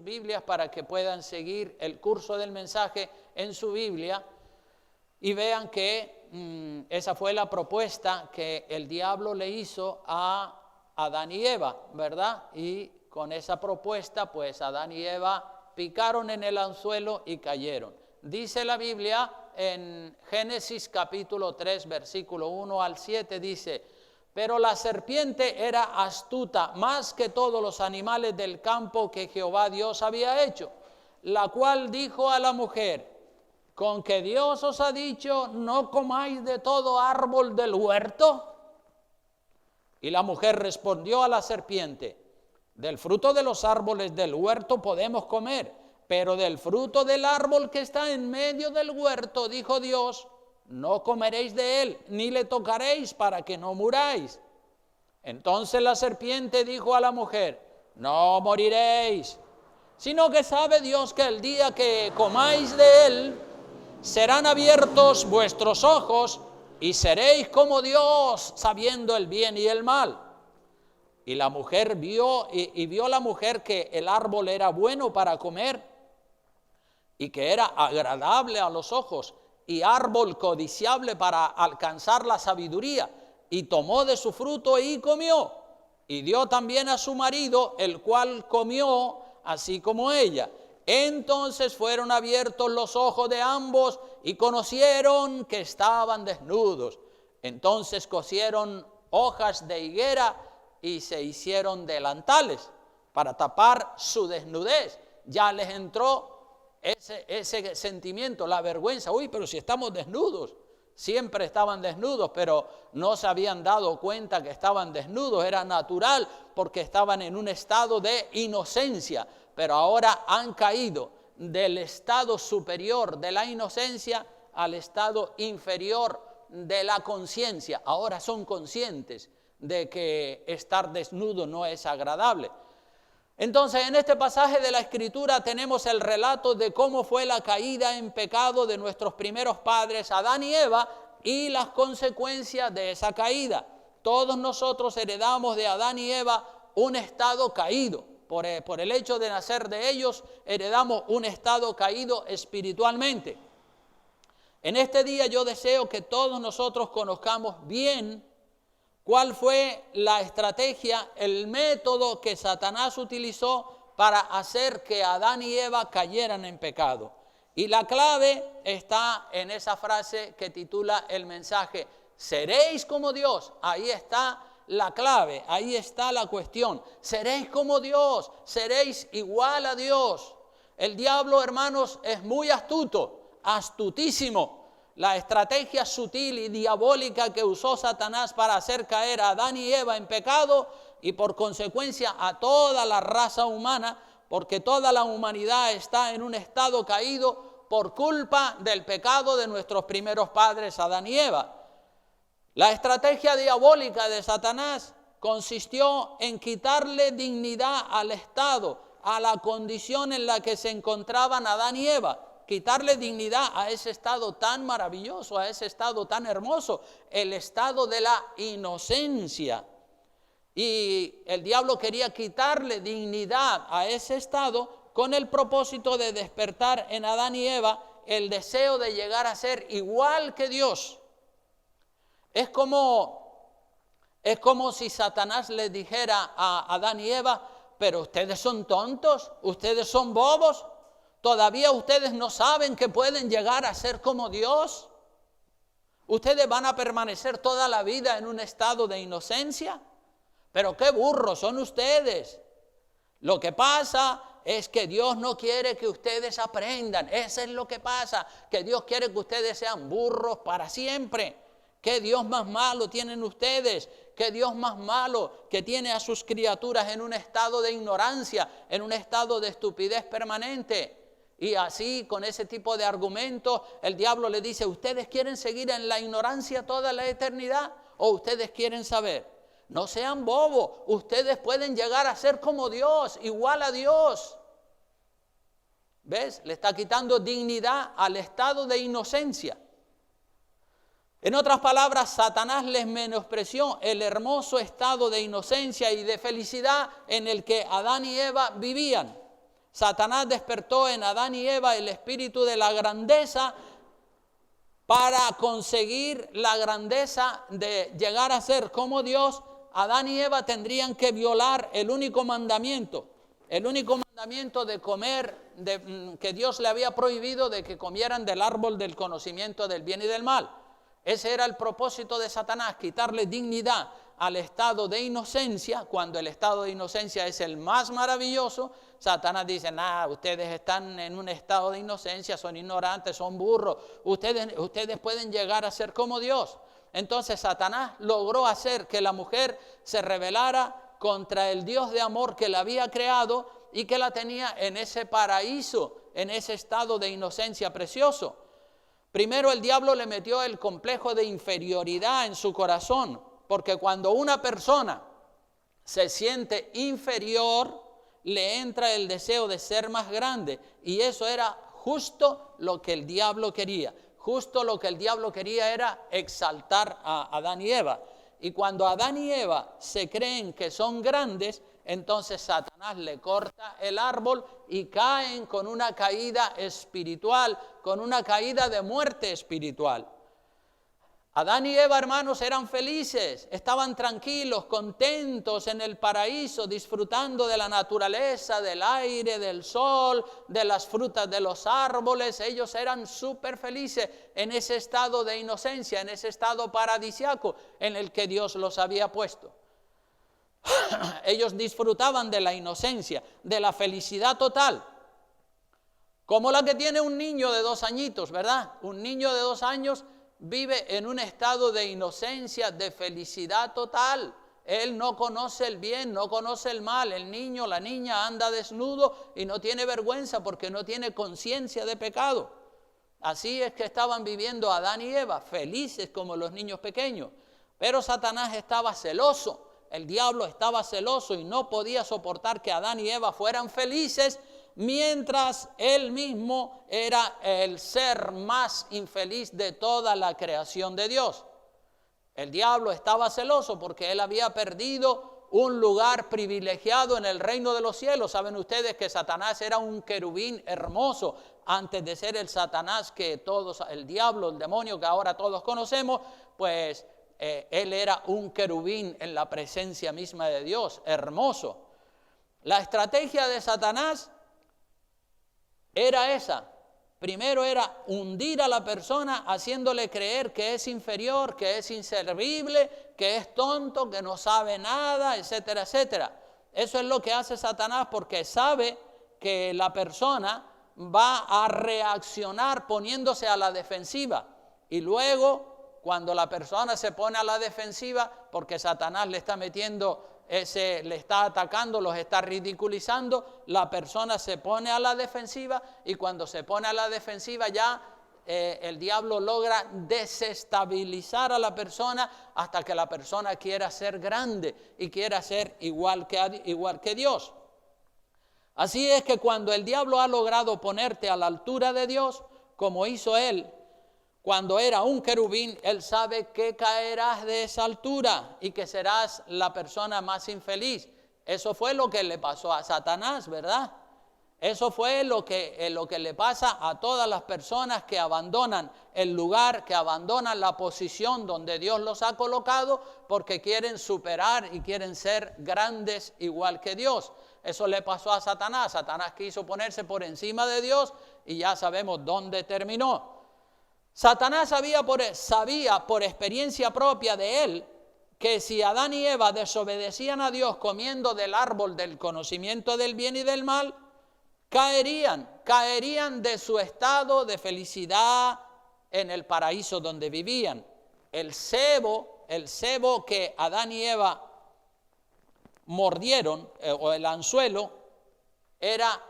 Biblias para que puedan seguir el curso del mensaje en su Biblia y vean que esa fue la propuesta que el diablo le hizo a Adán y Eva, ¿verdad? Y con esa propuesta, pues Adán y Eva picaron en el anzuelo y cayeron. Dice la Biblia en Génesis capítulo 3, versículo 1 al 7, dice: pero la serpiente era astuta más que todos los animales del campo que Jehová Dios había hecho, la cual dijo a la mujer: ¿con que Dios os ha dicho, no comáis de todo árbol del huerto? Y la mujer respondió a la serpiente: del fruto de los árboles del huerto podemos comer, pero del fruto del árbol que está en medio del huerto, dijo Dios, no comeréis de él, ni le tocaréis para que no muráis. Entonces la serpiente dijo a la mujer: no moriréis, sino que sabe Dios que el día que comáis de él, serán abiertos vuestros ojos y seréis como Dios, sabiendo el bien y el mal. Y la mujer vio la mujer que el árbol era bueno para comer y que era agradable a los ojos y árbol codiciable para alcanzar la sabiduría, y tomó de su fruto y comió, y dio también a su marido, el cual comió así como ella. Entonces fueron abiertos los ojos de ambos y conocieron que estaban desnudos. Entonces cosieron hojas de higuera y se hicieron delantales para tapar su desnudez. Ya les entró ese sentimiento, la vergüenza. Uy, pero si estamos desnudos. Siempre estaban desnudos, pero no se habían dado cuenta que estaban desnudos. Era natural porque estaban en un estado de inocencia, pero ahora han caído del estado superior de la inocencia al estado inferior de la conciencia. Ahora son conscientes de que estar desnudo no es agradable. Entonces, en este pasaje de la Escritura tenemos el relato de cómo fue la caída en pecado de nuestros primeros padres, Adán y Eva, y las consecuencias de esa caída. Todos nosotros heredamos de Adán y Eva un estado caído. Por el hecho de nacer de ellos, heredamos un estado caído espiritualmente. En este día yo deseo que todos nosotros conozcamos bien cuál fue la estrategia, el método que Satanás utilizó para hacer que Adán y Eva cayeran en pecado. Y la clave está en esa frase que titula el mensaje: seréis como Dios. Ahí está la clave, ahí está la cuestión. Seréis como Dios, seréis igual a Dios. El diablo, hermanos, es muy astuto, astutísimo. La estrategia sutil y diabólica que usó Satanás para hacer caer a Adán y Eva en pecado y por consecuencia a toda la raza humana, porque toda la humanidad está en un estado caído por culpa del pecado de nuestros primeros padres, Adán y Eva. La estrategia diabólica de Satanás consistió en quitarle dignidad al estado, a la condición en la que se encontraban Adán y Eva. Quitarle dignidad a ese estado tan maravilloso, a ese estado tan hermoso, el estado de la inocencia. Y el diablo quería quitarle dignidad a ese estado con el propósito de despertar en Adán y Eva el deseo de llegar a ser igual que Dios. Es como si Satanás le dijera a Adán y Eva: pero ustedes son tontos, ustedes son bobos. ¿Todavía ustedes no saben que pueden llegar a ser como Dios? ¿Ustedes van a permanecer toda la vida en un estado de inocencia? Pero qué burros son ustedes. Lo que pasa es que Dios no quiere que ustedes aprendan. Eso es lo que pasa, que Dios quiere que ustedes sean burros para siempre. ¿Qué Dios más malo tienen ustedes? ¿Qué Dios más malo que tiene a sus criaturas en un estado de ignorancia, en un estado de estupidez permanente? Y así, con ese tipo de argumentos, el diablo le dice: ¿ustedes quieren seguir en la ignorancia toda la eternidad o ustedes quieren saber? No sean bobos, ustedes pueden llegar a ser como Dios, igual a Dios. ¿Ves? Le está quitando dignidad al estado de inocencia. En otras palabras, Satanás les menospreció el hermoso estado de inocencia y de felicidad en el que Adán y Eva vivían. Satanás despertó en Adán y Eva el espíritu de la grandeza para conseguir la grandeza de llegar a ser como Dios. Adán y Eva tendrían que violar el único mandamiento de comer, que Dios le había prohibido, de que comieran del árbol del conocimiento del bien y del mal. Ese era el propósito de Satanás, quitarle dignidad al estado de inocencia. Cuando el estado de inocencia es el más maravilloso, Satanás dice: ustedes están en un estado de inocencia, son ignorantes, son burros, ustedes pueden llegar a ser como Dios. Entonces Satanás logró hacer que la mujer se rebelara contra el Dios de amor que la había creado y que la tenía en ese paraíso, en ese estado de inocencia precioso. Primero el diablo le metió el complejo de inferioridad en su corazón, porque cuando una persona se siente inferior, le entra el deseo de ser más grande, y eso era justo lo que el diablo quería. Justo lo que el diablo quería era exaltar a Adán y Eva. Y cuando Adán y Eva se creen que son grandes, entonces Satanás le corta el árbol y caen con una caída espiritual, con una caída de muerte espiritual. Adán y Eva, hermanos, eran felices, estaban tranquilos, contentos en el paraíso, disfrutando de la naturaleza, del aire, del sol, de las frutas de los árboles. Ellos eran súper felices en ese estado de inocencia, en ese estado paradisiaco en el que Dios los había puesto. Ellos disfrutaban de la inocencia, de la felicidad total, como la que tiene un niño de 2 añitos, ¿verdad? Un niño de 2 años vive en un estado de inocencia, de felicidad total. Él no conoce el bien, no conoce el mal. El niño, la niña anda desnudo y no tiene vergüenza porque no tiene conciencia de pecado. Así es que estaban viviendo Adán y Eva, felices como los niños pequeños. Pero Satanás estaba celoso, el diablo estaba celoso y no podía soportar que Adán y Eva fueran felices, mientras él mismo era el ser más infeliz de toda la creación de Dios. El diablo estaba celoso porque él había perdido un lugar privilegiado en el reino de los cielos. Saben ustedes que Satanás era un querubín hermoso antes de ser el Satanás que todos, el diablo, el demonio que ahora todos conocemos, pues él era un querubín en la presencia misma de Dios, hermoso. La estrategia de Satanás era esa. Primero era hundir a la persona haciéndole creer que es inferior, que es inservible, que es tonto, que no sabe nada, etcétera, etcétera. Eso es lo que hace Satanás porque sabe que la persona va a reaccionar poniéndose a la defensiva. Y luego, cuando la persona se pone a la defensiva, porque Satanás le está metiendo le está atacando, los está ridiculizando, la persona se pone a la defensiva y cuando se pone a la defensiva ya el diablo logra desestabilizar a la persona hasta que la persona quiera ser grande y quiera ser igual que Dios. Así es que cuando el diablo ha logrado ponerte a la altura de Dios, como hizo él, cuando era un querubín, él sabe que caerás de esa altura y que serás la persona más infeliz. Eso fue lo que le pasó a Satanás, ¿verdad? Eso fue lo que le pasa a todas las personas que abandonan el lugar, que abandonan la posición donde Dios los ha colocado porque quieren superar y quieren ser grandes igual que Dios. Eso le pasó a Satanás. Satanás quiso ponerse por encima de Dios y ya sabemos dónde terminó. Satanás sabía por experiencia propia de él que si Adán y Eva desobedecían a Dios comiendo del árbol del conocimiento del bien y del mal, caerían de su estado de felicidad en el paraíso donde vivían. El cebo que Adán y Eva mordieron, o el anzuelo, era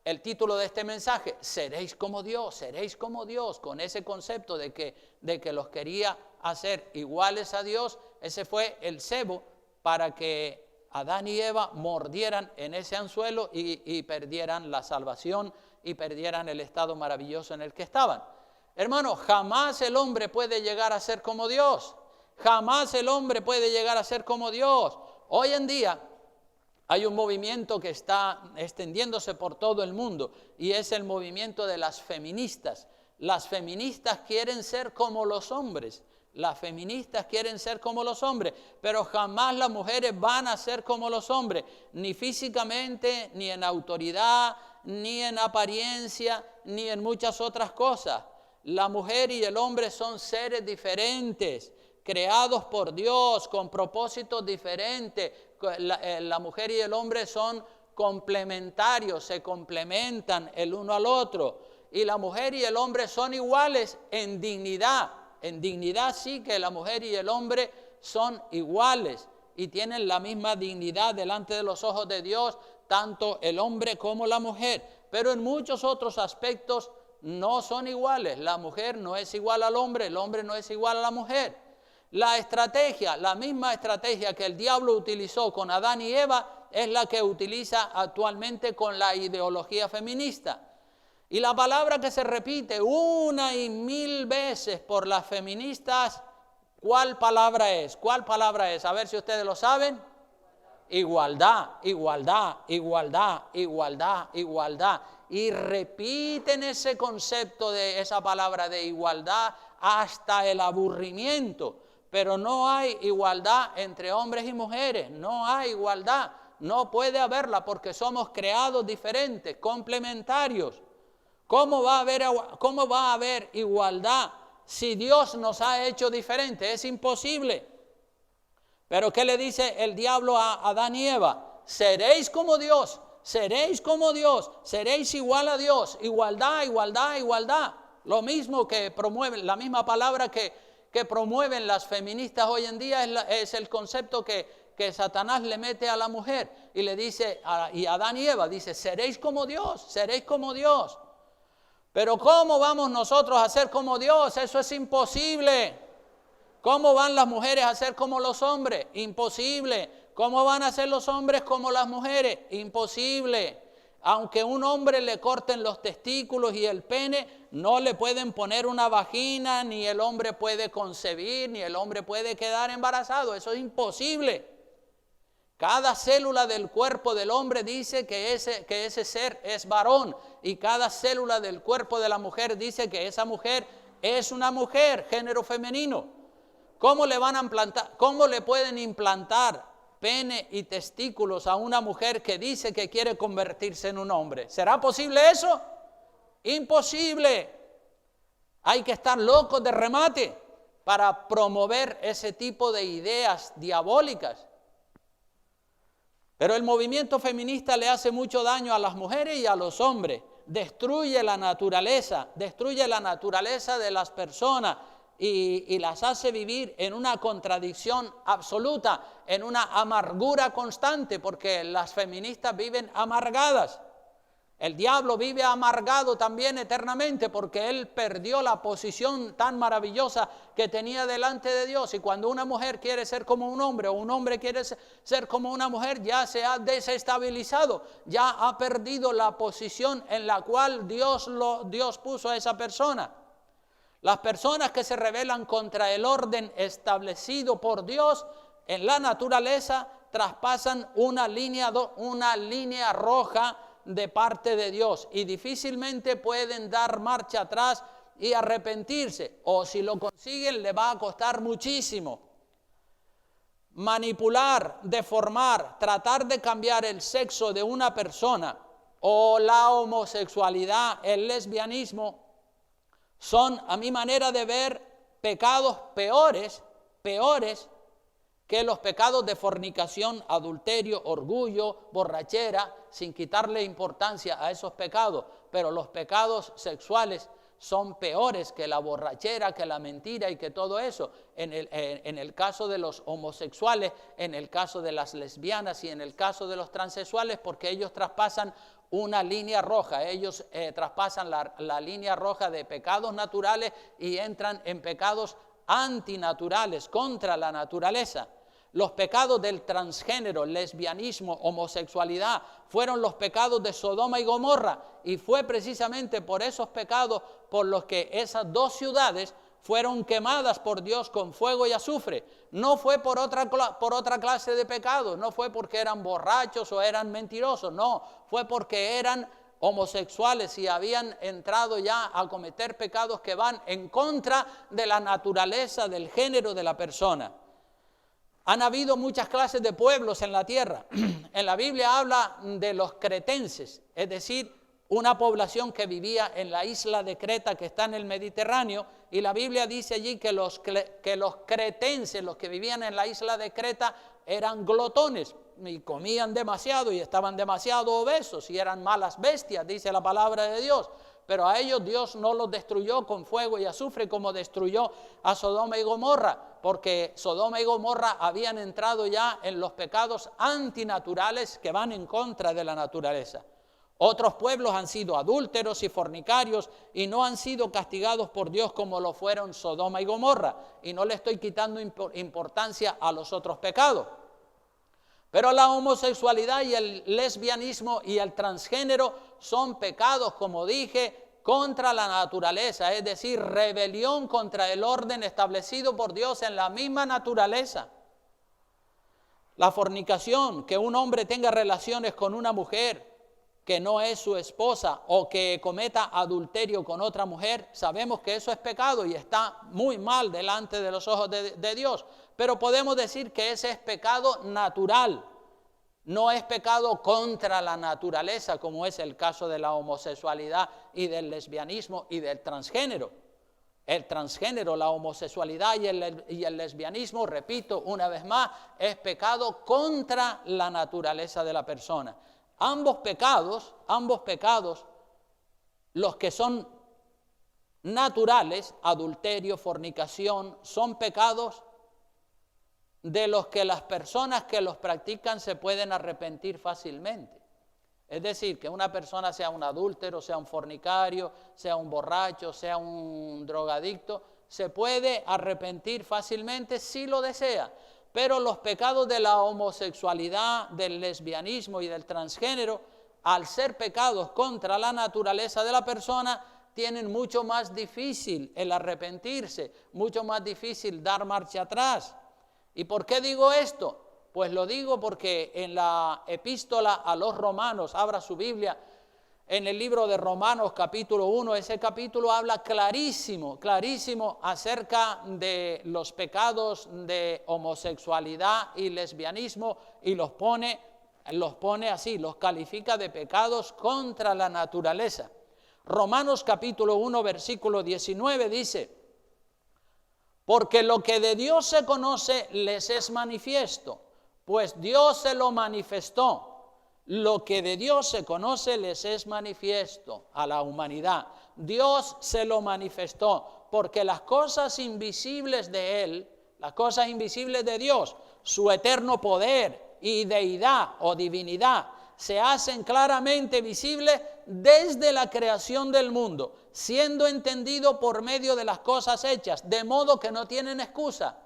el título de este mensaje: seréis como Dios, con ese concepto de que los quería hacer iguales a Dios. Ese fue el cebo para que Adán y Eva mordieran en ese anzuelo y perdieran la salvación y perdieran el estado maravilloso en el que estaban. Hermano, jamás el hombre puede llegar a ser como Dios. Jamás el hombre puede llegar a ser como Dios. Hoy en día Hay un movimiento que está extendiéndose por todo el mundo y es el movimiento de las feministas. Las feministas quieren ser como los hombres. Las feministas quieren ser como los hombres, pero jamás las mujeres van a ser como los hombres, ni físicamente, ni en autoridad, ni en apariencia, ni en muchas otras cosas. La mujer y el hombre son seres diferentes, creados por Dios, con propósitos diferentes. La mujer y el hombre son complementarios, se complementan el uno al otro. Y la mujer y el hombre son iguales en dignidad. En dignidad sí que la mujer y el hombre son iguales y tienen la misma dignidad delante de los ojos de Dios, tanto el hombre como la mujer. Pero en muchos otros aspectos no son iguales. La mujer no es igual al hombre, el hombre no es igual a la mujer. La estrategia, la misma estrategia que el diablo utilizó con Adán y Eva, es la que utiliza actualmente con la ideología feminista. Y la palabra que se repite una y mil veces por las feministas, ¿cuál palabra es? ¿Cuál palabra es? A ver si ustedes lo saben. Igualdad, igualdad, igualdad, igualdad, igualdad. Y repiten ese concepto de esa palabra de igualdad hasta el aburrimiento. Pero no hay igualdad entre hombres y mujeres, no hay igualdad, no puede haberla porque somos creados diferentes, complementarios. ¿Cómo va a haber igualdad si Dios nos ha hecho diferentes? Es imposible. Pero ¿qué le dice el diablo a Adán y Eva? Seréis como Dios, seréis como Dios, seréis igual a Dios, igualdad, igualdad, igualdad. Lo mismo que promueven, la misma palabra que promueven las feministas hoy en día es el concepto que Satanás le mete a la mujer y le dice, y a Adán y Eva, dice, seréis como Dios, seréis como Dios. Pero ¿cómo vamos nosotros a ser como Dios? Eso es imposible. ¿Cómo van las mujeres a ser como los hombres? Imposible. ¿Cómo van a ser los hombres como las mujeres? Imposible. Aunque un hombre le corten los testículos y el pene, no le pueden poner una vagina, ni el hombre puede concebir, ni el hombre puede quedar embarazado. Eso es imposible. Cada célula del cuerpo del hombre dice que ese ser es varón, y cada célula del cuerpo de la mujer dice que esa mujer es una mujer, género femenino. ¿Cómo le pueden implantar pene y testículos a una mujer que dice que quiere convertirse en un hombre? ¿Será posible eso? Imposible. Hay que estar locos de remate para promover ese tipo de ideas diabólicas. Pero el movimiento feminista le hace mucho daño a las mujeres y a los hombres. Destruye la naturaleza de las personas y las hace vivir en una contradicción absoluta, en una amargura constante, porque las feministas viven amargadas. El diablo vive amargado también eternamente porque él perdió la posición tan maravillosa que tenía delante de Dios. Y cuando una mujer quiere ser como un hombre o un hombre quiere ser como una mujer, ya se ha desestabilizado, ya ha perdido la posición en la cual Dios puso a esa persona. Las personas que se rebelan contra el orden establecido por Dios en la naturaleza traspasan una línea roja de parte de Dios y difícilmente pueden dar marcha atrás y arrepentirse, o si lo consiguen le va a costar muchísimo. Manipular, deformar, tratar de cambiar el sexo de una persona o la homosexualidad, el lesbianismo, son, a mi manera de ver, pecados peores que los pecados de fornicación, adulterio, orgullo, borrachera, sin quitarle importancia a esos pecados. Pero los pecados sexuales son peores que la borrachera, que la mentira y que todo eso. En el caso de los homosexuales, en el caso de las lesbianas y en el caso de los transexuales, porque ellos traspasan una línea roja, ellos traspasan la línea roja de pecados naturales y entran en pecados antinaturales, contra la naturaleza. Los pecados del transgénero, lesbianismo, homosexualidad, fueron los pecados de Sodoma y Gomorra, y fue precisamente por esos pecados por los que esas dos ciudades fueron quemadas por Dios con fuego y azufre. No fue por otra clase de pecado, no fue porque eran borrachos o eran mentirosos, no, fue porque eran homosexuales y habían entrado ya a cometer pecados que van en contra de la naturaleza, del género de la persona. Han habido muchas clases de pueblos en la tierra. En la Biblia habla de los cretenses, es decir, una población que vivía en la isla de Creta que está en el Mediterráneo, y la Biblia dice allí que los cretenses, los que vivían en la isla de Creta, eran glotones y comían demasiado y estaban demasiado obesos y eran malas bestias, dice la palabra de Dios. Pero a ellos Dios no los destruyó con fuego y azufre como destruyó a Sodoma y Gomorra, porque Sodoma y Gomorra habían entrado ya en los pecados antinaturales que van en contra de la naturaleza. Otros pueblos han sido adúlteros y fornicarios y no han sido castigados por Dios como lo fueron Sodoma y Gomorra. Y no le estoy quitando importancia a los otros pecados. Pero la homosexualidad y el lesbianismo y el transgénero son pecados, como dije, contra la naturaleza, es decir, rebelión contra el orden establecido por Dios en la misma naturaleza. La fornicación, que un hombre tenga relaciones con una mujer que no es su esposa o que cometa adulterio con otra mujer, sabemos que eso es pecado y está muy mal delante de los ojos de Dios, pero podemos decir que ese es pecado natural, no es pecado contra la naturaleza como es el caso de la homosexualidad y del lesbianismo y del transgénero. El transgénero, la homosexualidad y el lesbianismo, repito una vez más, es pecado contra la naturaleza de la persona. Ambos pecados, los que son naturales, adulterio, fornicación, son pecados de los que las personas que los practican se pueden arrepentir fácilmente. Es decir, que una persona sea un adúltero, sea un fornicario, sea un borracho, sea un drogadicto, se puede arrepentir fácilmente si lo desea. Pero los pecados de la homosexualidad, del lesbianismo y del transgénero, al ser pecados contra la naturaleza de la persona, tienen mucho más difícil el arrepentirse, mucho más difícil dar marcha atrás. ¿Y por qué digo esto? Pues lo digo porque en la epístola a los Romanos, abra su Biblia, en el libro de Romanos capítulo 1, ese capítulo habla clarísimo acerca de los pecados de homosexualidad y lesbianismo y los pone así, los califica de pecados contra la naturaleza. Romanos capítulo 1, versículo 19 dice: porque lo que de Dios se conoce les es manifiesto, pues Dios se lo manifestó. Lo que de Dios se conoce les es manifiesto a la humanidad. Dios se lo manifestó, porque las cosas invisibles de Él, las cosas invisibles de Dios, su eterno poder y deidad o divinidad, se hacen claramente visibles desde la creación del mundo, siendo entendido por medio de las cosas hechas, de modo que no tienen excusa.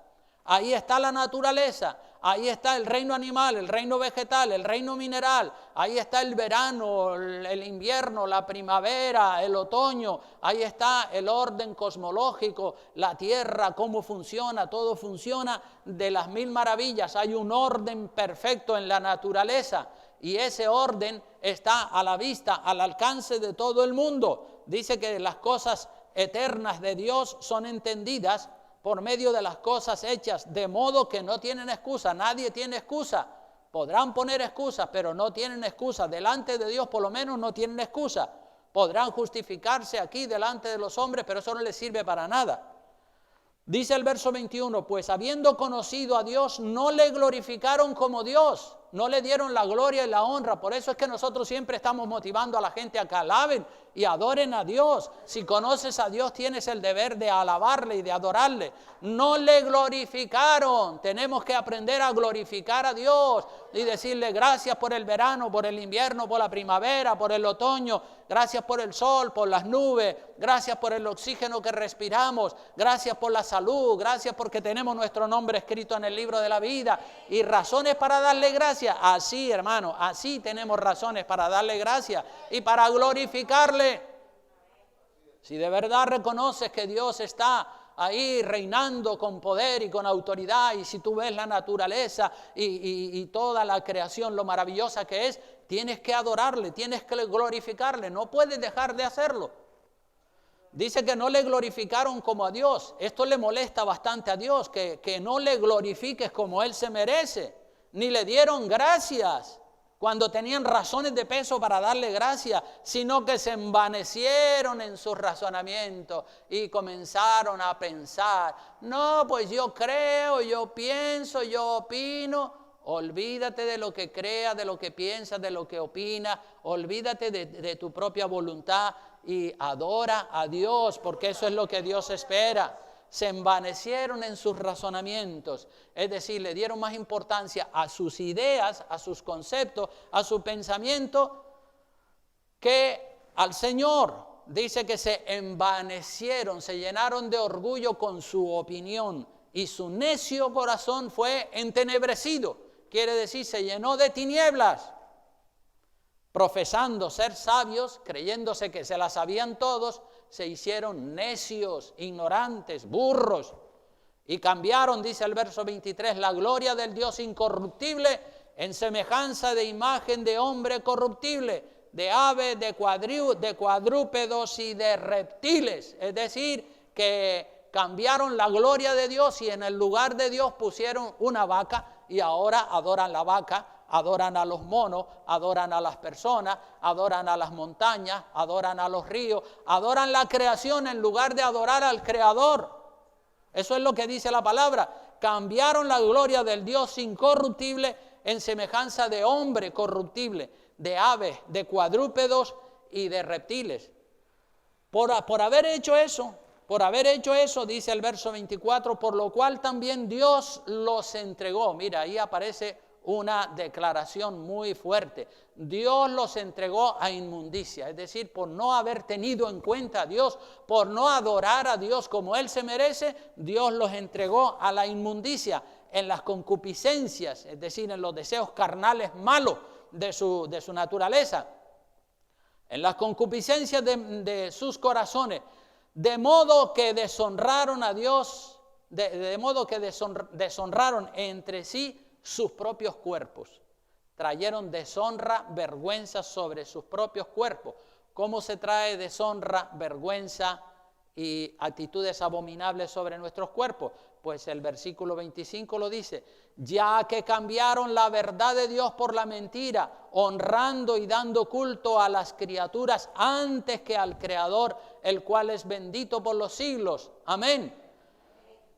Ahí está la naturaleza, ahí está el reino animal, el reino vegetal, el reino mineral, ahí está el verano, el invierno, la primavera, el otoño, ahí está el orden cosmológico, la tierra, cómo funciona, todo funciona de las mil maravillas. Hay un orden perfecto en la naturaleza y ese orden está a la vista, al alcance de todo el mundo. Dice que las cosas eternas de Dios son entendidas por medio de las cosas hechas, de modo que no tienen excusa. Nadie tiene excusa. Podrán poner excusas, pero no tienen excusa. Delante de Dios por lo menos no tienen excusa. Podrán justificarse aquí delante de los hombres, pero eso no les sirve para nada. Dice el verso 21, pues habiendo conocido a Dios, no le glorificaron como Dios, no le dieron la gloria y la honra. Por eso es que nosotros siempre estamos motivando a la gente a que alaben y adoren a Dios. Si conoces a Dios, tienes el deber de alabarle y de adorarle. No le glorificaron. Tenemos que aprender a glorificar a Dios y decirle gracias por el verano, por el invierno, por la primavera, por el otoño. Gracias por el sol, por las nubes. Gracias por el oxígeno que respiramos. Gracias por la salud. Gracias porque tenemos nuestro nombre escrito en el libro de la vida. Y razones para darle gracias. Así, hermano, así tenemos razones para darle gracias y para glorificarle. Si de verdad reconoces que Dios está ahí reinando con poder y con autoridad. Y si tú ves la naturaleza y toda la creación, lo maravillosa que es, tienes que adorarle, tienes que glorificarle, no puedes dejar de hacerlo. Dice que no le glorificaron como a Dios. Esto le molesta bastante a Dios, que no le glorifiques como Él se merece, ni le dieron gracias cuando tenían razones de peso para darle gracias, sino que se envanecieron en sus razonamientos y comenzaron a pensar, no, pues yo creo, yo pienso, yo opino. Olvídate de lo que creas, de lo que piensas, de lo que opinas, olvídate de tu propia voluntad y adora a Dios, porque eso es lo que Dios espera. Se envanecieron en sus razonamientos, es decir, le dieron más importancia a sus ideas, a sus conceptos, a su pensamiento, que al Señor. Dice que se envanecieron, se llenaron de orgullo con su opinión y su necio corazón fue entenebrecido. Quiere decir, se llenó de tinieblas, profesando ser sabios, creyéndose que se las sabían todos, se hicieron necios, ignorantes, burros, y cambiaron, dice el verso 23, la gloria del Dios incorruptible en semejanza de imagen de hombre corruptible, de aves, de cuadrúpedos y de reptiles. Es decir, que cambiaron la gloria de Dios y en el lugar de Dios pusieron una vaca y ahora adoran la vaca, adoran a los monos, adoran a las personas, adoran a las montañas, adoran a los ríos, adoran la creación en lugar de adorar al Creador. Eso es lo que dice la palabra. Cambiaron la gloria del Dios incorruptible en semejanza de hombre corruptible, de aves, de cuadrúpedos y de reptiles. Por haber hecho eso, dice el verso 24, por lo cual también Dios los entregó. Mira, ahí aparece una declaración muy fuerte. Dios los entregó a inmundicia, es decir, por no haber tenido en cuenta a Dios, por no adorar a Dios como Él se merece, Dios los entregó a la inmundicia, en las concupiscencias, es decir, en los deseos carnales malos de su naturaleza, en las concupiscencias de sus corazones, de modo que deshonraron a Dios, de modo que deshonraron entre sí sus propios cuerpos. Trajeron deshonra, vergüenza sobre sus propios cuerpos. ¿Cómo se trae deshonra, vergüenza y actitudes abominables sobre nuestros cuerpos? Pues el versículo 25 lo dice, ya que cambiaron la verdad de Dios por la mentira, honrando y dando culto a las criaturas antes que al Creador, el cual es bendito por los siglos. Amén.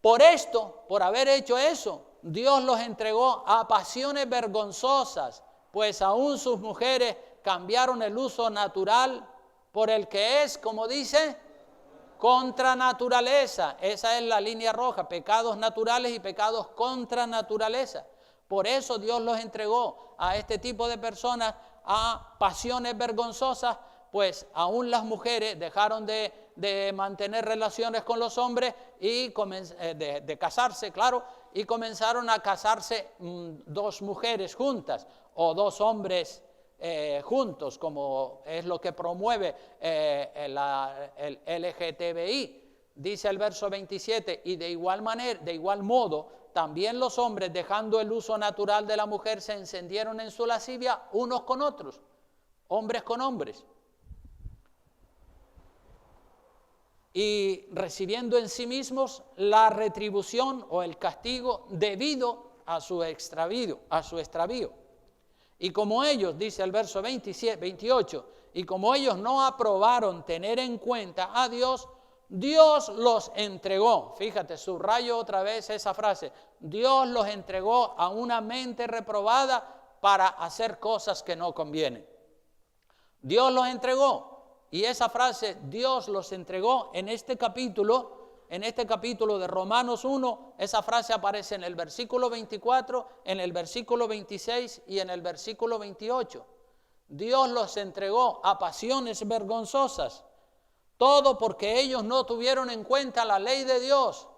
Por esto, por haber hecho eso, Dios los entregó a pasiones vergonzosas, pues aún sus mujeres cambiaron el uso natural por el que es, como dice, contra naturaleza. Esa es la línea roja, pecados naturales y pecados contra naturaleza. Por eso Dios los entregó a este tipo de personas a pasiones vergonzosas, pues aún las mujeres dejaron de mantener relaciones con los hombres y de casarse, claro, y comenzaron a casarse dos mujeres juntas o dos hombres juntos, como es lo que promueve el LGTBI. Dice el verso 27, y de igual modo, también los hombres, dejando el uso natural de la mujer, se encendieron en su lascivia unos con otros, hombres con hombres, y recibiendo en sí mismos la retribución o el castigo debido a su extravío. Y como ellos, dice el verso 28, y como ellos no aprobaron tener en cuenta a Dios, Dios los entregó. Fíjate, subrayo otra vez esa frase. Dios los entregó a una mente reprobada para hacer cosas que no convienen. Dios los entregó. Y esa frase, Dios los entregó, en este capítulo de Romanos 1, esa frase aparece en el versículo 24, en el versículo 26 y en el versículo 28. Dios los entregó a pasiones vergonzosas, todo porque ellos no tuvieron en cuenta la ley de Dios.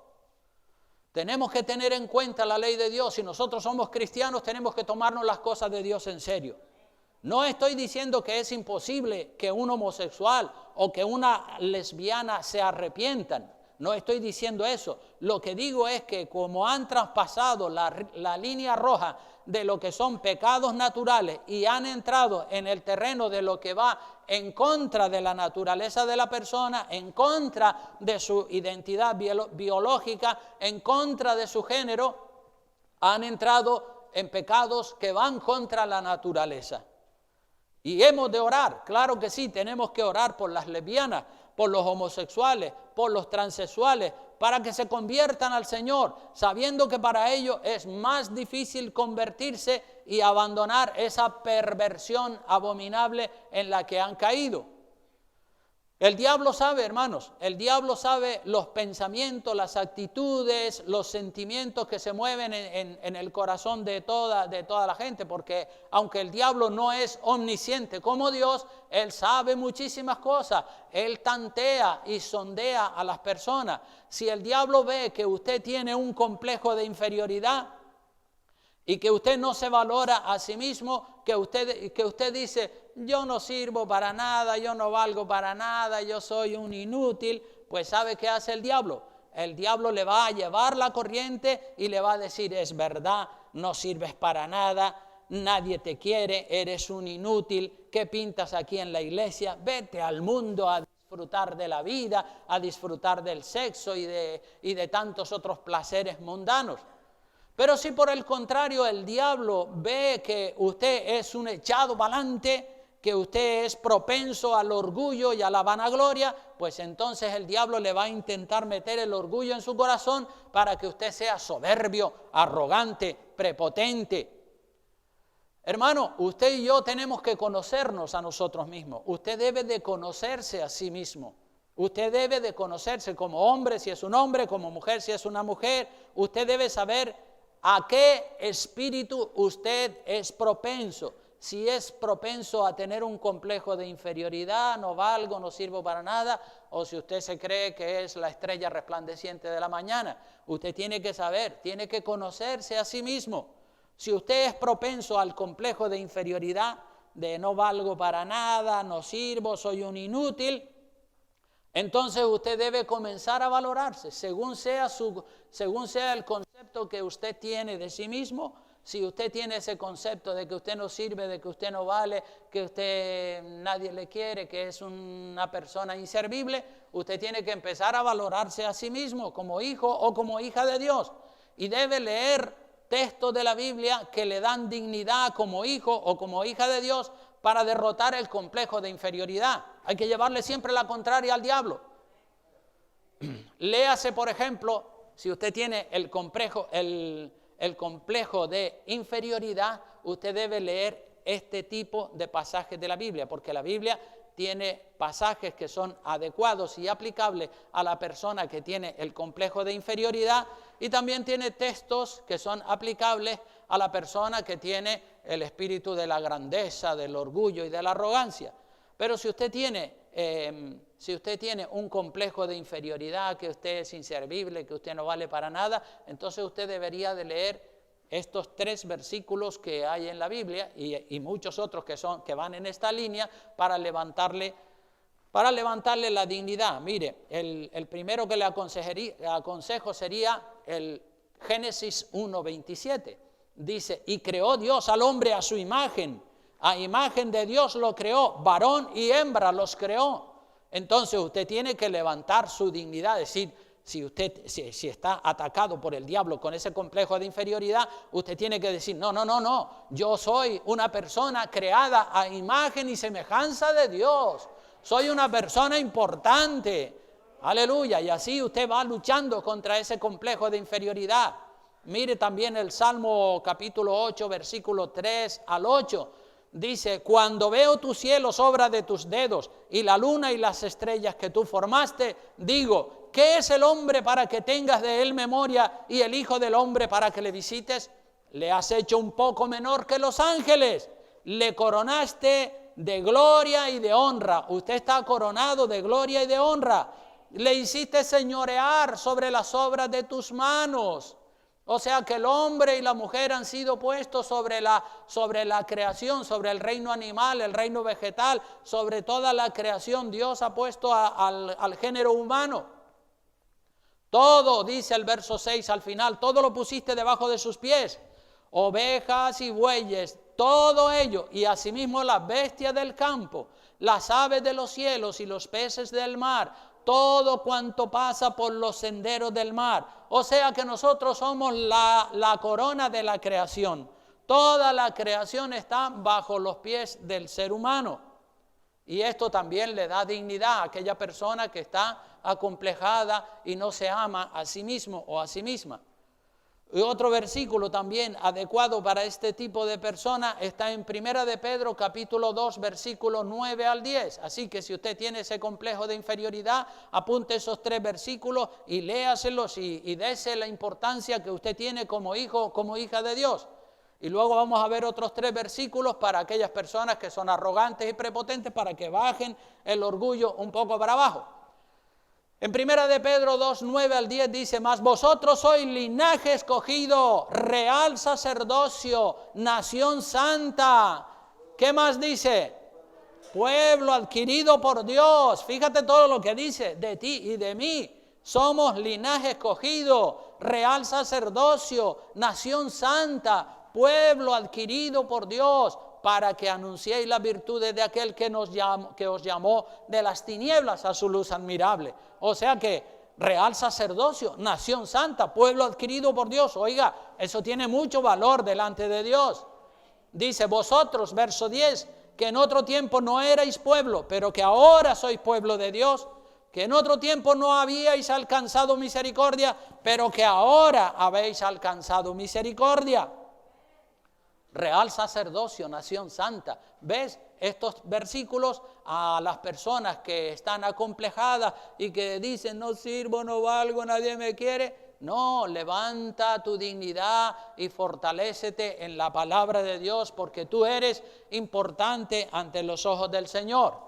Tenemos que tener en cuenta la ley de Dios. Si nosotros somos cristianos, tenemos que tomarnos las cosas de Dios en serio. No estoy diciendo que es imposible que un homosexual o que una lesbiana se arrepientan. No estoy diciendo eso. Lo que digo es que como han traspasado la línea roja de lo que son pecados naturales y han entrado en el terreno de lo que va en contra de la naturaleza de la persona, en contra de su identidad biológica, en contra de su género, han entrado en pecados que van contra la naturaleza. Y hemos de orar, claro que sí, tenemos que orar por las lesbianas, por los homosexuales, por los transexuales, para que se conviertan al Señor, sabiendo que para ellos es más difícil convertirse y abandonar esa perversión abominable en la que han caído. El diablo sabe, hermanos, el diablo sabe los pensamientos, las actitudes, los sentimientos que se mueven en el corazón de toda la gente, porque aunque el diablo no es omnisciente como Dios, él sabe muchísimas cosas, él tantea y sondea a las personas. Si el diablo ve que usted tiene un complejo de inferioridad y que usted no se valora a sí mismo, que usted dice, yo no sirvo para nada, yo no valgo para nada, yo soy un inútil, pues ¿sabe qué hace el diablo? El diablo le va a llevar la corriente y le va a decir, es verdad, no sirves para nada, nadie te quiere, eres un inútil, ¿qué pintas aquí en la iglesia? Vete al mundo a disfrutar de la vida, a disfrutar del sexo y de tantos otros placeres mundanos. Pero si por el contrario el diablo ve que usted es un echado pa'lante, que usted es propenso al orgullo y a la vanagloria, pues entonces el diablo le va a intentar meter el orgullo en su corazón para que usted sea soberbio, arrogante, prepotente. Hermano, usted y yo tenemos que conocernos a nosotros mismos. Usted debe de conocerse a sí mismo. Usted debe de conocerse como hombre si es un hombre, como mujer si es una mujer. Usted debe saber a qué espíritu usted es propenso. Si es propenso a tener un complejo de inferioridad, no valgo, no sirvo para nada, o si usted se cree que es la estrella resplandeciente de la mañana, usted tiene que saber, tiene que conocerse a sí mismo. Si usted es propenso al complejo de inferioridad, de no valgo para nada, no sirvo, soy un inútil, entonces usted debe comenzar a valorarse, según sea el concepto que usted tiene de sí mismo. Si usted tiene ese concepto de que usted no sirve, de que usted no vale, que usted nadie le quiere, que es una persona inservible, usted tiene que empezar a valorarse a sí mismo como hijo o como hija de Dios. Y debe leer textos de la Biblia que le dan dignidad como hijo o como hija de Dios para derrotar el complejo de inferioridad. Hay que llevarle siempre la contraria al diablo. Léase, por ejemplo, si usted tiene el complejo de inferioridad, usted debe leer este tipo de pasajes de la Biblia, porque la Biblia tiene pasajes que son adecuados y aplicables a la persona que tiene el complejo de inferioridad, y también tiene textos que son aplicables a la persona que tiene el espíritu de la grandeza, del orgullo y de la arrogancia. Pero si usted tiene un complejo de inferioridad, que usted es inservible, que usted no vale para nada, entonces usted debería de leer estos 3 versículos que hay en la Biblia y muchos otros que van en esta línea para levantarle la dignidad. Mire, el primero que le aconsejo sería el Génesis 1:27. Dice, y creó Dios al hombre a su imagen. A imagen de Dios lo creó, varón y hembra los creó. Entonces usted tiene que levantar su dignidad, es decir, si está atacado por el diablo con ese complejo de inferioridad, usted tiene que decir, no, yo soy una persona creada a imagen y semejanza de Dios, soy una persona importante, aleluya, y así usted va luchando contra ese complejo de inferioridad. Mire también el Salmo capítulo 8, versículo 3 al 8, dice, cuando veo tus cielos, obra de tus dedos, y la luna y las estrellas que tú formaste, digo, ¿qué es el hombre para que tengas de él memoria y el hijo del hombre para que le visites? Le has hecho un poco menor que los ángeles, le coronaste de gloria y de honra. Usted está coronado de gloria y de honra. Le hiciste señorear sobre las obras de tus manos. O sea que el hombre y la mujer han sido puestos sobre la creación, sobre el reino animal, el reino vegetal, sobre toda la creación. Dios ha puesto al género humano. Todo, dice el verso 6 al final, todo lo pusiste debajo de sus pies, ovejas y bueyes, todo ello, y asimismo las bestias del campo, las aves de los cielos y los peces del mar, todo cuanto pasa por los senderos del mar. O sea que nosotros somos la corona de la creación. Toda la creación está bajo los pies del ser humano. Y esto también le da dignidad a aquella persona que está acomplejada y no se ama a sí mismo o a sí misma. Y otro versículo también adecuado para este tipo de persona está en 1 de Pedro capítulo 2 versículo 9 al 10. Así que si usted tiene ese complejo de inferioridad, apunte esos 3 versículos y léaselos y dese la importancia que usted tiene como hijo o como hija de Dios. Y luego vamos a ver otros 3 versículos para aquellas personas que son arrogantes y prepotentes, para que bajen el orgullo un poco para abajo. En 1 de Pedro 2, 9 al 10 dice: mas vosotros sois linaje escogido, real sacerdocio, nación santa. ¿Qué más dice? Pueblo adquirido por Dios. Fíjate todo lo que dice de ti y de mí. Somos linaje escogido, real sacerdocio, nación santa, pueblo adquirido por Dios, para que anunciéis las virtudes de aquel que os llamó de las tinieblas a su luz admirable. O sea que real sacerdocio, nación santa, pueblo adquirido por Dios. Oiga, eso tiene mucho valor delante de Dios. Dice: vosotros, verso 10, que en otro tiempo no erais pueblo, pero que ahora sois pueblo de Dios, que en otro tiempo no habíais alcanzado misericordia, pero que ahora habéis alcanzado misericordia. Real sacerdocio, nación santa. ¿Ves? Estos versículos a las personas que están acomplejadas y que dicen: no sirvo, no valgo, nadie me quiere. No, levanta tu dignidad y fortalécete en la palabra de Dios, porque tú eres importante ante los ojos del Señor.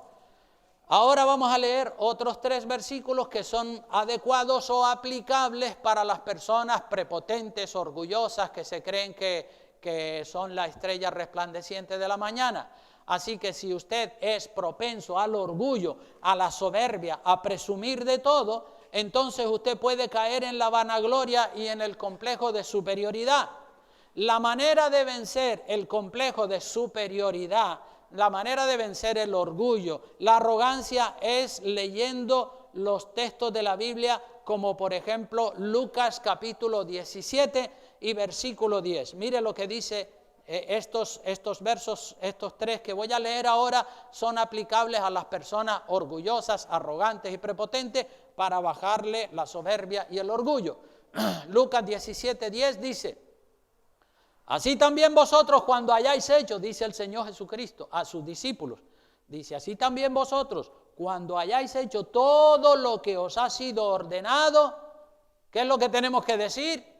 Ahora vamos a leer otros 3 versículos que son adecuados o aplicables para las personas prepotentes, orgullosas, que se creen que son la estrella resplandeciente de la mañana. Así que si usted es propenso al orgullo, a la soberbia, a presumir de todo, entonces usted puede caer en la vanagloria y en el complejo de superioridad. La manera de vencer el complejo de superioridad, la manera de vencer el orgullo, la arrogancia, es leyendo los textos de la Biblia, como por ejemplo Lucas capítulo 17 y versículo 10. Mire lo que dice estos versos, estos 3 que voy a leer ahora, son aplicables a las personas orgullosas, arrogantes y prepotentes, para bajarle la soberbia y el orgullo. Lucas 17, 10 dice: así también vosotros, cuando hayáis hecho, dice el Señor Jesucristo a sus discípulos, dice: así también vosotros, cuando hayáis hecho todo lo que os ha sido ordenado, ¿qué es lo que tenemos que decir?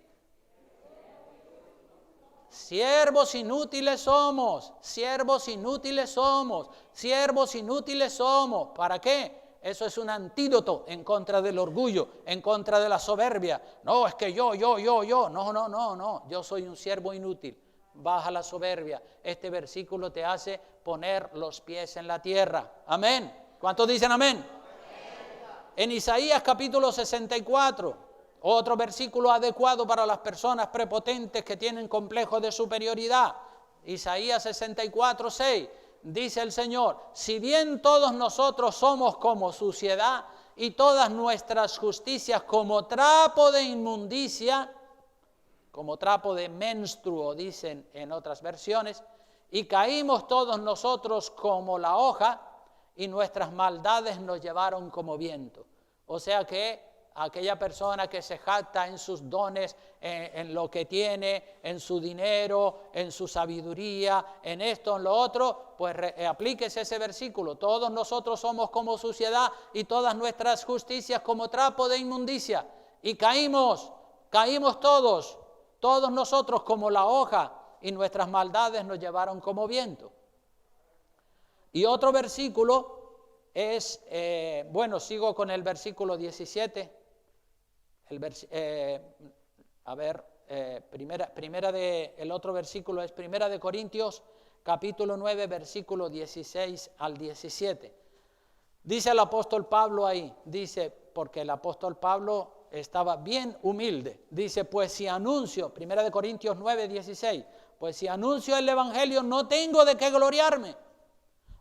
Siervos inútiles somos, siervos inútiles somos, siervos inútiles somos. ¿Para qué? Eso es un antídoto en contra del orgullo, en contra de la soberbia. No, es que yo. No, yo soy un siervo inútil. Baja la soberbia. Este versículo te hace poner los pies en la tierra. Amén. ¿Cuántos dicen amén? Amén. En Isaías capítulo 64... otro versículo adecuado para las personas prepotentes que tienen complejo de superioridad. Isaías 64, 6. Dice el Señor: si bien todos nosotros somos como suciedad y todas nuestras justicias como trapo de inmundicia, como trapo de menstruo, dicen en otras versiones, y caímos todos nosotros como la hoja, y nuestras maldades nos llevaron como viento. O sea que aquella persona que se jacta en sus dones, en lo que tiene, en su dinero, en su sabiduría, en esto, en lo otro, pues aplíquese ese versículo: todos nosotros somos como suciedad y todas nuestras justicias como trapo de inmundicia, y caímos todos nosotros como la hoja, y nuestras maldades nos llevaron como viento. Y otro versículo es, sigo con el versículo 17. El otro versículo es 1 de Corintios capítulo 9 versículo 16 al 17. Dice el apóstol Pablo ahí, dice, porque el apóstol Pablo estaba bien humilde. Dice, pues si anuncio, 1 Corintios 9:16, pues si anuncio el evangelio no tengo de qué gloriarme,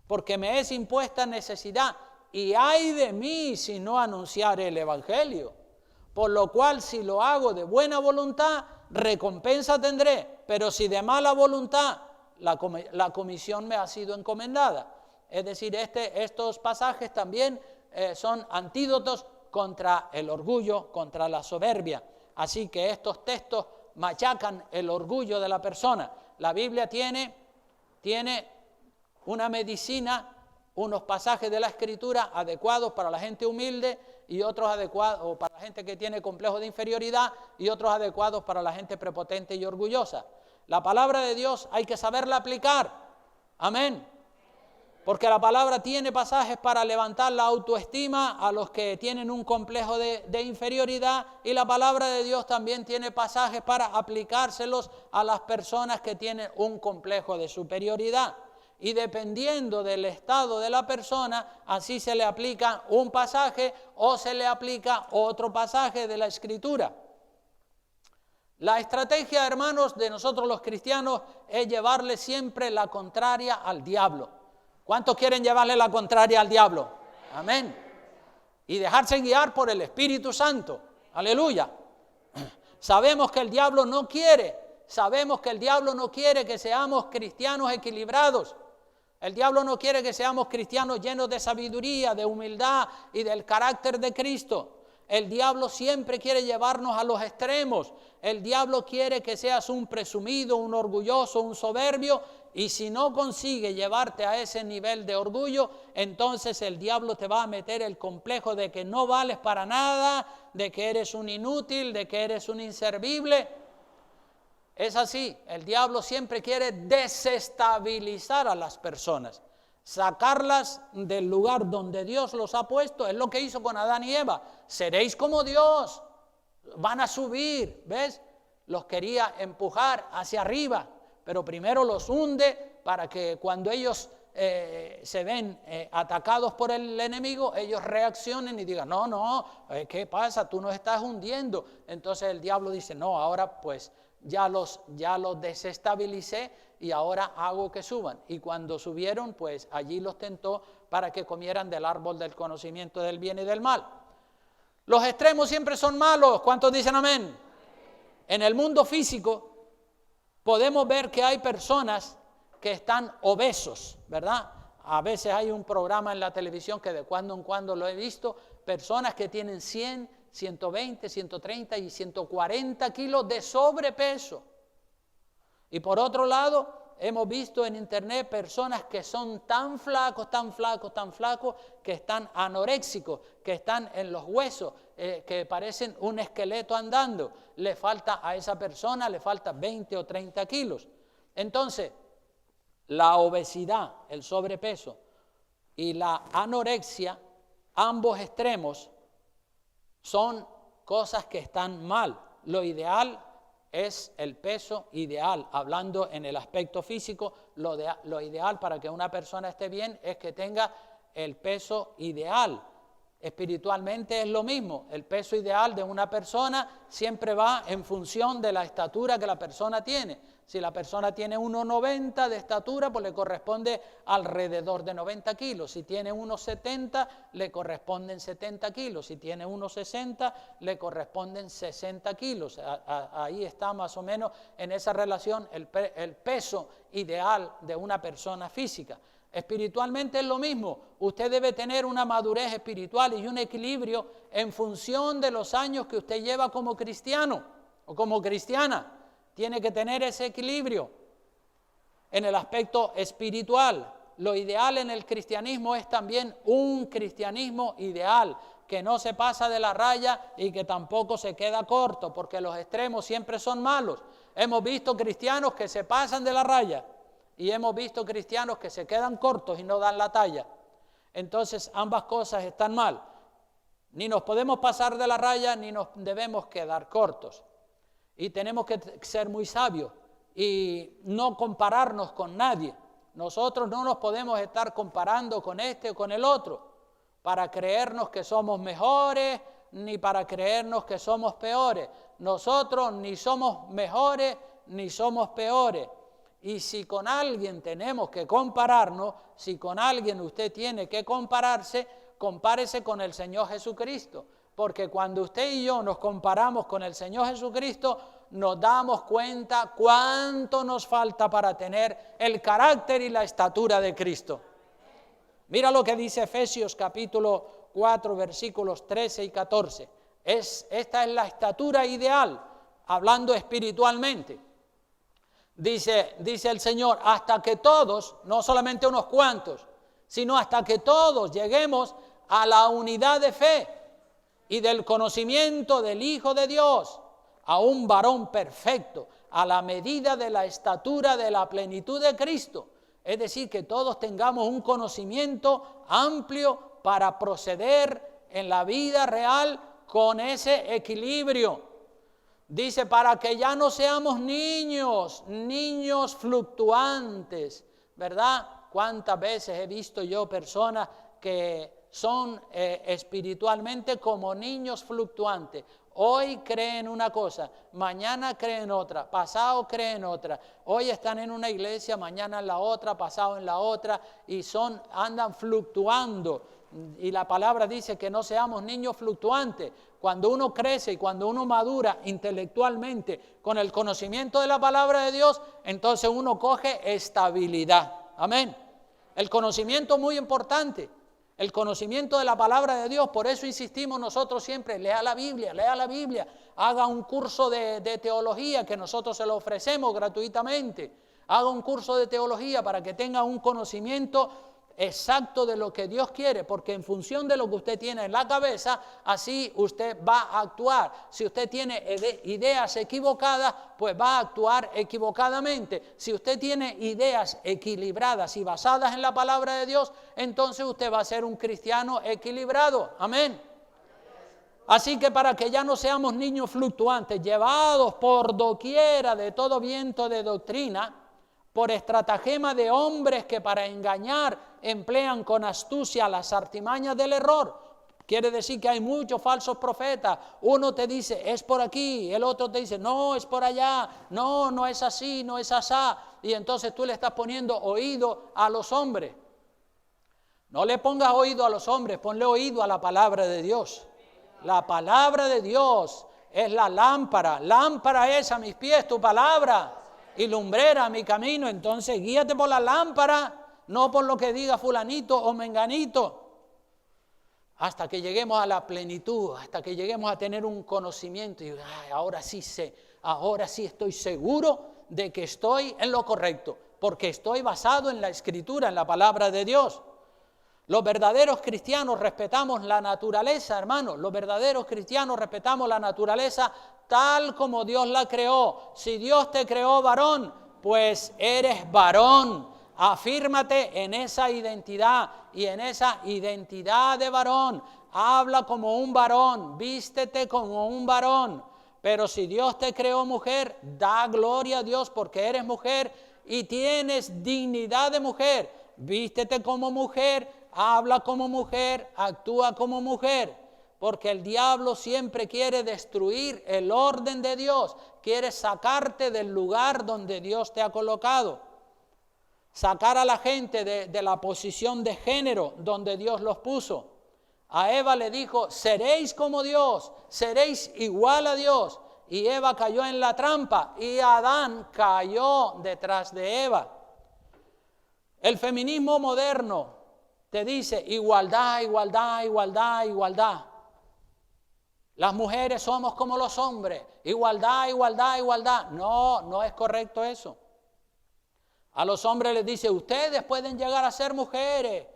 porque me es impuesta necesidad, y ay de mí si no anunciare el evangelio. Por lo cual, si lo hago de buena voluntad, recompensa tendré, pero si de mala voluntad, la comisión me ha sido encomendada. Es decir, estos pasajes también son antídotos contra el orgullo, contra la soberbia. Así que estos textos machacan el orgullo de la persona. La Biblia tiene una medicina, unos pasajes de la Escritura adecuados para la gente humilde y otros adecuados o para la gente que tiene complejo de inferioridad y otros adecuados para la gente prepotente y orgullosa. La palabra de Dios hay que saberla aplicar. Amén. Porque la palabra tiene pasajes para levantar la autoestima a los que tienen un complejo de inferioridad, y la palabra de Dios también tiene pasajes para aplicárselos a las personas que tienen un complejo de superioridad. Y dependiendo del estado de la persona, así se le aplica un pasaje o se le aplica otro pasaje de la Escritura. La estrategia, hermanos, de nosotros los cristianos es llevarle siempre la contraria al diablo. ¿Cuántos quieren llevarle la contraria al diablo? Amén. Y dejarse guiar por el Espíritu Santo. Aleluya. Sabemos que el diablo no quiere que seamos cristianos equilibrados. El diablo no quiere que seamos cristianos llenos de sabiduría, de humildad y del carácter de Cristo. El diablo siempre quiere llevarnos a los extremos. El diablo quiere que seas un presumido, un orgulloso, un soberbio, y si no consigue llevarte a ese nivel de orgullo, entonces el diablo te va a meter el complejo de que no vales para nada, de que eres un inútil, de que eres un inservible. Es así, el diablo siempre quiere desestabilizar a las personas, sacarlas del lugar donde Dios los ha puesto. Es lo que hizo con Adán y Eva. Seréis como Dios, van a subir, ¿ves? Los quería empujar hacia arriba, pero primero los hunde para que cuando ellos se ven atacados por el enemigo, ellos reaccionen y digan, no, ¿qué pasa? Tú nos estás hundiendo. Entonces el diablo dice, no, ahora pues ya los desestabilicé y ahora hago que suban. Y cuando subieron, pues allí los tentó para que comieran del árbol del conocimiento del bien y del mal. Los extremos siempre son malos. ¿Cuántos dicen amén? En el mundo físico podemos ver que hay personas que están obesos, ¿verdad? A veces hay un programa en la televisión que de cuando en cuando lo he visto, personas que tienen 100, 120, 130 y 140 kilos de sobrepeso. Y por otro lado, hemos visto en internet personas que son tan flacos, que están anoréxicos, que están en los huesos, que parecen un esqueleto andando. Le falta a esa persona, le falta 20 o 30 kilos. Entonces, la obesidad, el sobrepeso y la anorexia, ambos extremos, son cosas que están mal. Lo ideal es el peso ideal. Hablando en el aspecto físico, lo ideal para que una persona esté bien es que tenga el peso ideal. Espiritualmente es lo mismo. El peso ideal de una persona siempre va en función de la estatura que la persona tiene. Si la persona tiene 1,90 de estatura, pues le corresponde alrededor de 90 kilos. Si tiene 1,70, le corresponden 70 kilos. Si tiene 1,60, le corresponden 60 kilos. Ahí está más o menos en esa relación el peso ideal de una persona física. Espiritualmente es lo mismo. Usted debe tener una madurez espiritual y un equilibrio en función de los años que usted lleva como cristiano o como cristiana. Tiene que tener ese equilibrio en el aspecto espiritual. Lo ideal en el cristianismo es también un cristianismo ideal, que no se pasa de la raya y que tampoco se queda corto, porque los extremos siempre son malos. Hemos visto cristianos que se pasan de la raya y hemos visto cristianos que se quedan cortos y no dan la talla. Entonces ambas cosas están mal. Ni nos podemos pasar de la raya ni nos debemos quedar cortos. Y tenemos que ser muy sabios y no compararnos con nadie. Nosotros no nos podemos estar comparando con este o con el otro para creernos que somos mejores ni para creernos que somos peores. Nosotros ni somos mejores ni somos peores. Y si con alguien tenemos que compararnos, si con alguien usted tiene que compararse, compárese con el Señor Jesucristo. Porque cuando usted y yo nos comparamos con el Señor Jesucristo, nos damos cuenta cuánto nos falta para tener el carácter y la estatura de Cristo. Mira lo que dice Efesios capítulo 4, versículos 13 y 14. Esta es la estatura ideal, hablando espiritualmente. Dice el Señor, hasta que todos, no solamente unos cuantos, sino hasta que todos lleguemos a la unidad de fe y del conocimiento del Hijo de Dios, a un varón perfecto, a la medida de la estatura de la plenitud de Cristo. Es decir, que todos tengamos un conocimiento amplio para proceder en la vida real con ese equilibrio. Dice, para que ya no seamos niños fluctuantes, ¿verdad? ¿Cuántas veces he visto yo personas que son espiritualmente como niños fluctuantes? Hoy creen una cosa, mañana creen otra, pasado creen otra. Hoy están en una iglesia, mañana en la otra, pasado en la otra, y andan fluctuando. Y la palabra dice que no seamos niños fluctuantes. Cuando uno crece y cuando uno madura intelectualmente con el conocimiento de la palabra de Dios, entonces uno coge estabilidad. Amén. El conocimiento es muy importante. El conocimiento de la palabra de Dios, por eso insistimos nosotros siempre, lea la Biblia, haga un curso de teología que nosotros se lo ofrecemos gratuitamente, haga un curso de teología para que tenga un conocimiento exacto de lo que Dios quiere, porque en función de lo que usted tiene en la cabeza, así usted va a actuar. Si usted tiene ideas equivocadas, pues va a actuar equivocadamente. Si usted tiene ideas equilibradas y basadas en la palabra de Dios, entonces usted va a ser un cristiano equilibrado. Amén. Así que para que ya no seamos niños fluctuantes, llevados por doquiera de todo viento de doctrina, por estratagema de hombres que para engañar emplean con astucia las artimañas del error. Quiere decir que hay muchos falsos profetas. Uno te dice, es por aquí, el otro te dice, no, es por allá, no es así, no es asá. Y entonces tú le estás poniendo oído a los hombres. No le pongas oído a los hombres, ponle oído a la palabra de Dios. La palabra de Dios es la lámpara es a mis pies tu palabra y lumbrera mi camino. Entonces guíate por la lámpara, no por lo que diga fulanito o menganito, hasta que lleguemos a la plenitud, hasta que lleguemos a tener un conocimiento y ahora sí sé, ahora sí estoy seguro de que estoy en lo correcto, porque estoy basado en la Escritura, en la palabra de Dios. Los verdaderos cristianos respetamos la naturaleza, hermanos. Los verdaderos cristianos respetamos la naturaleza tal como Dios la creó. Si Dios te creó varón, pues eres varón. Afírmate en esa identidad y en esa identidad de varón. Habla como un varón, vístete como un varón. Pero si Dios te creó mujer, da gloria a Dios porque eres mujer y tienes dignidad de mujer. Vístete como mujer, habla como mujer, actúa como mujer, porque el diablo siempre quiere destruir el orden de Dios, quiere sacarte del lugar donde Dios te ha colocado, sacar a la gente de la posición de género donde Dios los puso. A Eva le dijo, seréis como Dios, seréis igual a Dios, y Eva cayó en la trampa y Adán cayó detrás de Eva. El feminismo moderno te dice igualdad, igualdad, igualdad, igualdad. Las mujeres somos como los hombres, igualdad, igualdad, igualdad. No es correcto eso. A los hombres les dice, ustedes pueden llegar a ser mujeres.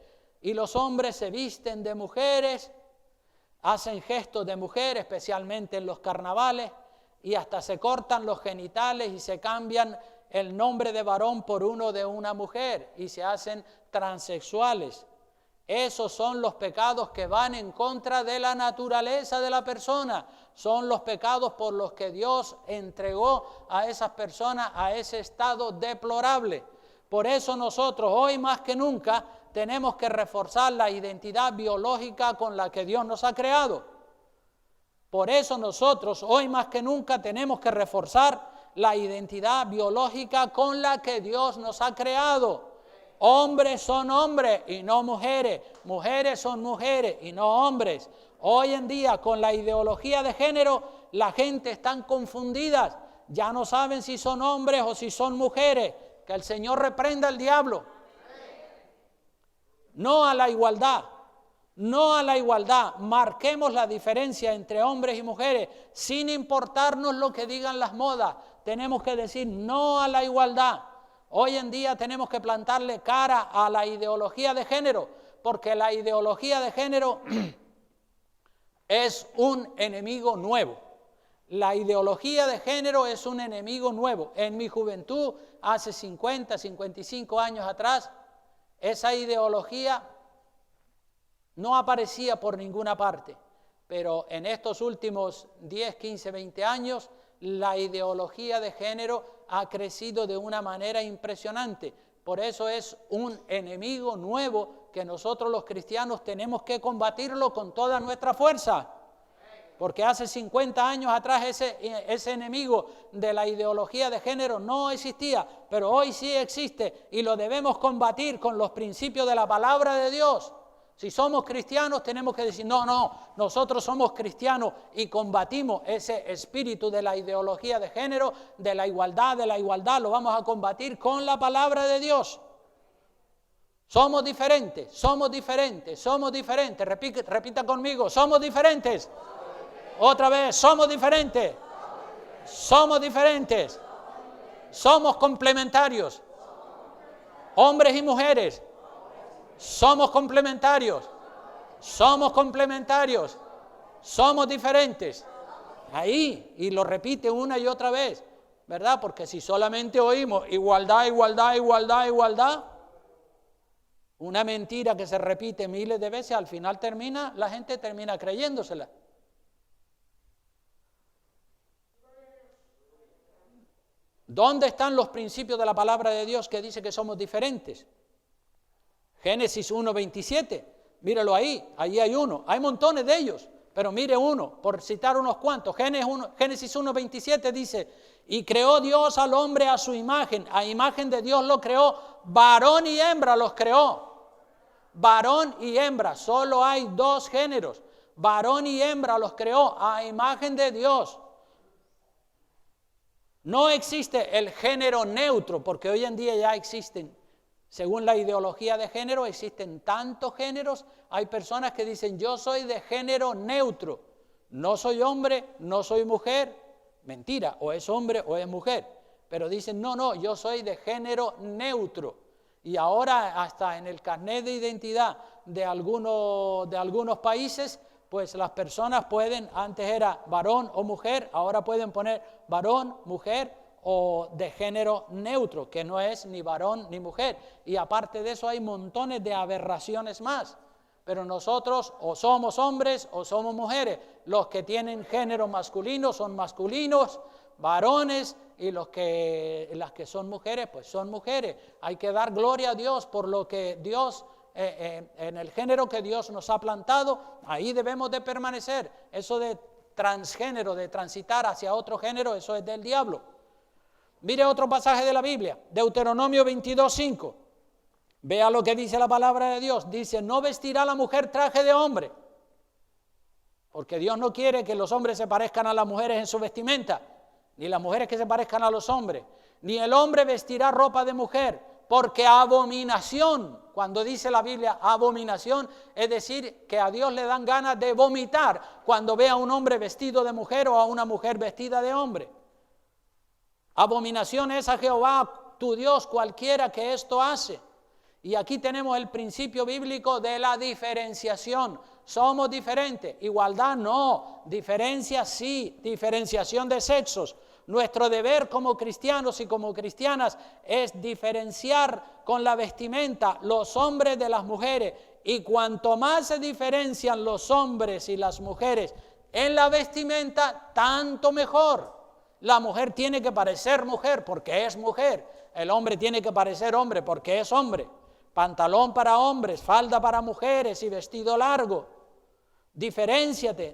Y los hombres se visten de mujeres, hacen gestos de mujer, especialmente en los carnavales, y hasta se cortan los genitales y se cambian el nombre de varón por uno de una mujer y se hacen transexuales. Esos son los pecados que van en contra de la naturaleza de la persona. Son los pecados por los que Dios entregó a esas personas a ese estado deplorable. Por eso nosotros hoy más que nunca tenemos que reforzar la identidad biológica con la que Dios nos ha creado. Por eso nosotros hoy más que nunca tenemos que reforzar la identidad biológica con la que Dios nos ha creado. Hombres son hombres y no mujeres. Mujeres son mujeres y no hombres. Hoy en día con la ideología de género la gente está confundida. Ya no saben si son hombres o si son mujeres. Que el Señor reprenda al diablo. No a la igualdad. No a la igualdad. Marquemos la diferencia entre hombres y mujeres sin importarnos lo que digan las modas. Tenemos que decir no a la igualdad. Hoy en día tenemos que plantarle cara a la ideología de género, porque la ideología de género es un enemigo nuevo. La ideología de género es un enemigo nuevo. En mi juventud, hace 50, 55 años atrás, esa ideología no aparecía por ninguna parte, pero en estos últimos 10, 15, 20 años, la ideología de género ha crecido de una manera impresionante. Por eso es un enemigo nuevo que nosotros los cristianos tenemos que combatirlo con toda nuestra fuerza. Porque hace 50 años atrás ese enemigo de la ideología de género no existía, pero hoy sí existe y lo debemos combatir con los principios de la palabra de Dios. Si somos cristianos tenemos que decir, no, nosotros somos cristianos y combatimos ese espíritu de la ideología de género, de la igualdad, lo vamos a combatir con la palabra de Dios. Somos diferentes. Repita conmigo, somos diferentes. Otra vez, somos diferentes. Somos complementarios. Hombres y mujeres. Somos complementarios, somos diferentes. Ahí, y lo repite una y otra vez, ¿verdad? Porque si solamente oímos igualdad, una mentira que se repite miles de veces, al final la gente termina creyéndosela. ¿Dónde están los principios de la palabra de Dios que dice que somos diferentes? Génesis 1:27, míralo ahí hay uno, hay montones de ellos, pero mire uno, por citar unos cuantos. Génesis 1:27 dice, y creó Dios al hombre a su imagen, a imagen de Dios lo creó, varón y hembra los creó. Varón y hembra, solo hay dos géneros, varón y hembra los creó a imagen de Dios. No existe el género neutro, porque hoy en día ya existen. Según la ideología de género, existen tantos géneros. Hay personas que dicen, yo soy de género neutro. No soy hombre, no soy mujer. Mentira, o es hombre o es mujer. Pero dicen, no, yo soy de género neutro. Y ahora hasta en el carnet de identidad de algunos países, pues las personas pueden, antes era varón o mujer, ahora pueden poner varón, mujer, o de género neutro, que no es ni varón ni mujer. Y aparte de eso hay montones de aberraciones más. Pero nosotros o somos hombres o somos mujeres. Los que tienen género masculino son masculinos, varones, y las que son mujeres, pues son mujeres. Hay que dar gloria a Dios por lo que Dios, en el género que Dios nos ha plantado, ahí debemos de permanecer. Eso de transgénero, de transitar hacia otro género, eso es del diablo. Mire otro pasaje de la Biblia, Deuteronomio 22:5. Vea lo que dice la palabra de Dios. Dice, no vestirá la mujer traje de hombre. Porque Dios no quiere que los hombres se parezcan a las mujeres en su vestimenta, ni las mujeres que se parezcan a los hombres. Ni el hombre vestirá ropa de mujer, porque abominación, cuando dice la Biblia abominación, es decir, que a Dios le dan ganas de vomitar cuando ve a un hombre vestido de mujer o a una mujer vestida de hombre. Abominación es a Jehová tu Dios cualquiera que esto hace. Y aquí tenemos el principio bíblico de la diferenciación. Somos diferentes, igualdad no, diferencia sí, diferenciación de sexos. Nuestro deber como cristianos y como cristianas es diferenciar con la vestimenta los hombres de las mujeres. Y cuanto más se diferencian los hombres y las mujeres en la vestimenta, tanto mejor. La mujer tiene que parecer mujer porque es mujer. El hombre tiene que parecer hombre porque es hombre. Pantalón para hombres, falda para mujeres y vestido largo. Diferénciate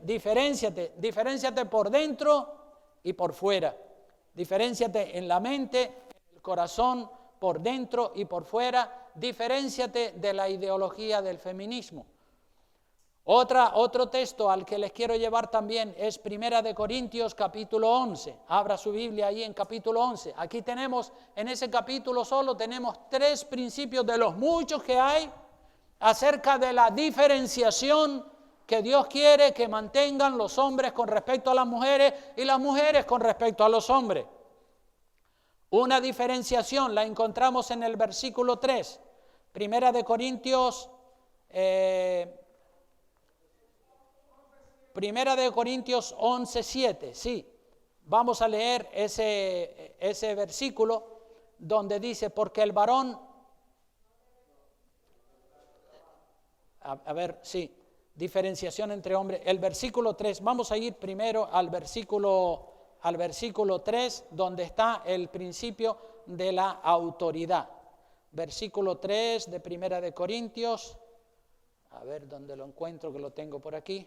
por dentro y por fuera. Diferénciate en la mente, en el corazón, por dentro y por fuera. Diferénciate de la ideología del feminismo. Otro texto al que les quiero llevar también es 1 Corintios capítulo 11. Abra su Biblia ahí en capítulo 11. Aquí tenemos, en ese capítulo solo tenemos 3 principios de los muchos que hay acerca de la diferenciación que Dios quiere que mantengan los hombres con respecto a las mujeres y las mujeres con respecto a los hombres. Una diferenciación la encontramos en el versículo 3. 1 Corintios 11:7, sí. Vamos a leer ese versículo donde dice, porque el varón... A ver, sí, diferenciación entre hombres. El versículo 3, vamos a ir primero al versículo 3, donde está el principio de la autoridad. Versículo 3 de 1 Corintios, a ver dónde lo encuentro, que lo tengo por aquí.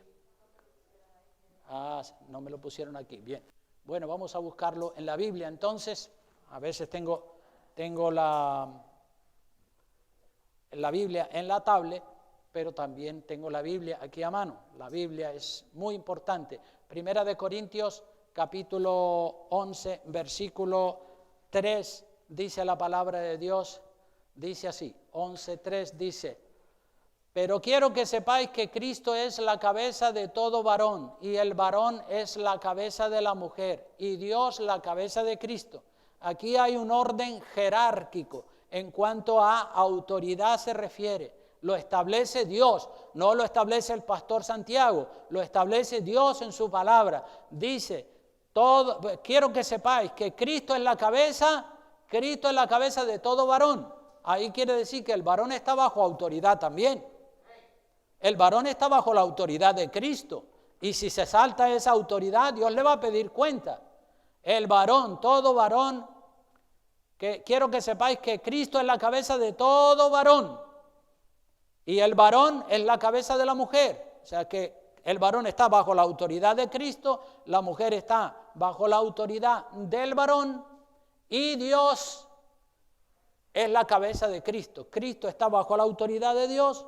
No me lo pusieron aquí, bien. Bueno, vamos a buscarlo en la Biblia entonces. A veces tengo la Biblia en la tablet, pero también tengo la Biblia aquí a mano. La Biblia es muy importante. 1 Corintios capítulo 11, versículo 3, dice la palabra de Dios, dice así, 11:3 dice, pero quiero que sepáis que Cristo es la cabeza de todo varón, y el varón es la cabeza de la mujer, y Dios la cabeza de Cristo. Aquí hay un orden jerárquico en cuanto a autoridad se refiere. Lo establece Dios, no lo establece el pastor Santiago, lo establece Dios en su palabra. Dice, quiero que sepáis que Cristo es la cabeza de todo varón. Ahí quiere decir que el varón está bajo autoridad también. El varón está bajo la autoridad de Cristo. Y si se salta esa autoridad, Dios le va a pedir cuenta. El varón, todo varón, quiero que sepáis que Cristo es la cabeza de todo varón. Y el varón es la cabeza de la mujer. O sea que el varón está bajo la autoridad de Cristo, la mujer está bajo la autoridad del varón y Dios es la cabeza de Cristo. Cristo está bajo la autoridad de Dios,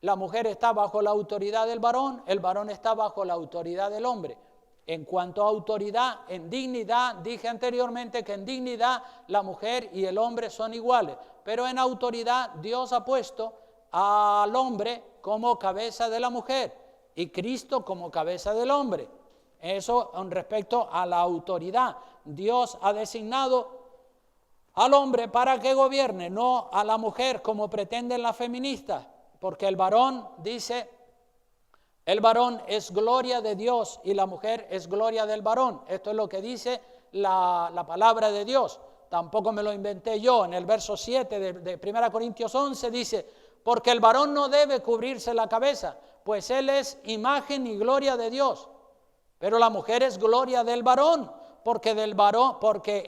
la mujer está bajo la autoridad del varón, el varón está bajo la autoridad del hombre. En cuanto a autoridad, en dignidad, dije anteriormente que en dignidad la mujer y el hombre son iguales, pero en autoridad Dios ha puesto al hombre como cabeza de la mujer y Cristo como cabeza del hombre. Eso con respecto a la autoridad. Dios ha designado al hombre para que gobierne, no a la mujer como pretenden las feministas, porque el varón dice... El varón es gloria de Dios y la mujer es gloria del varón. Esto es lo que dice la palabra de Dios. Tampoco me lo inventé yo. En el verso 7 de 1 Corintios 11 dice, porque el varón no debe cubrirse la cabeza, pues él es imagen y gloria de Dios. Pero la mujer es gloria del varón, porque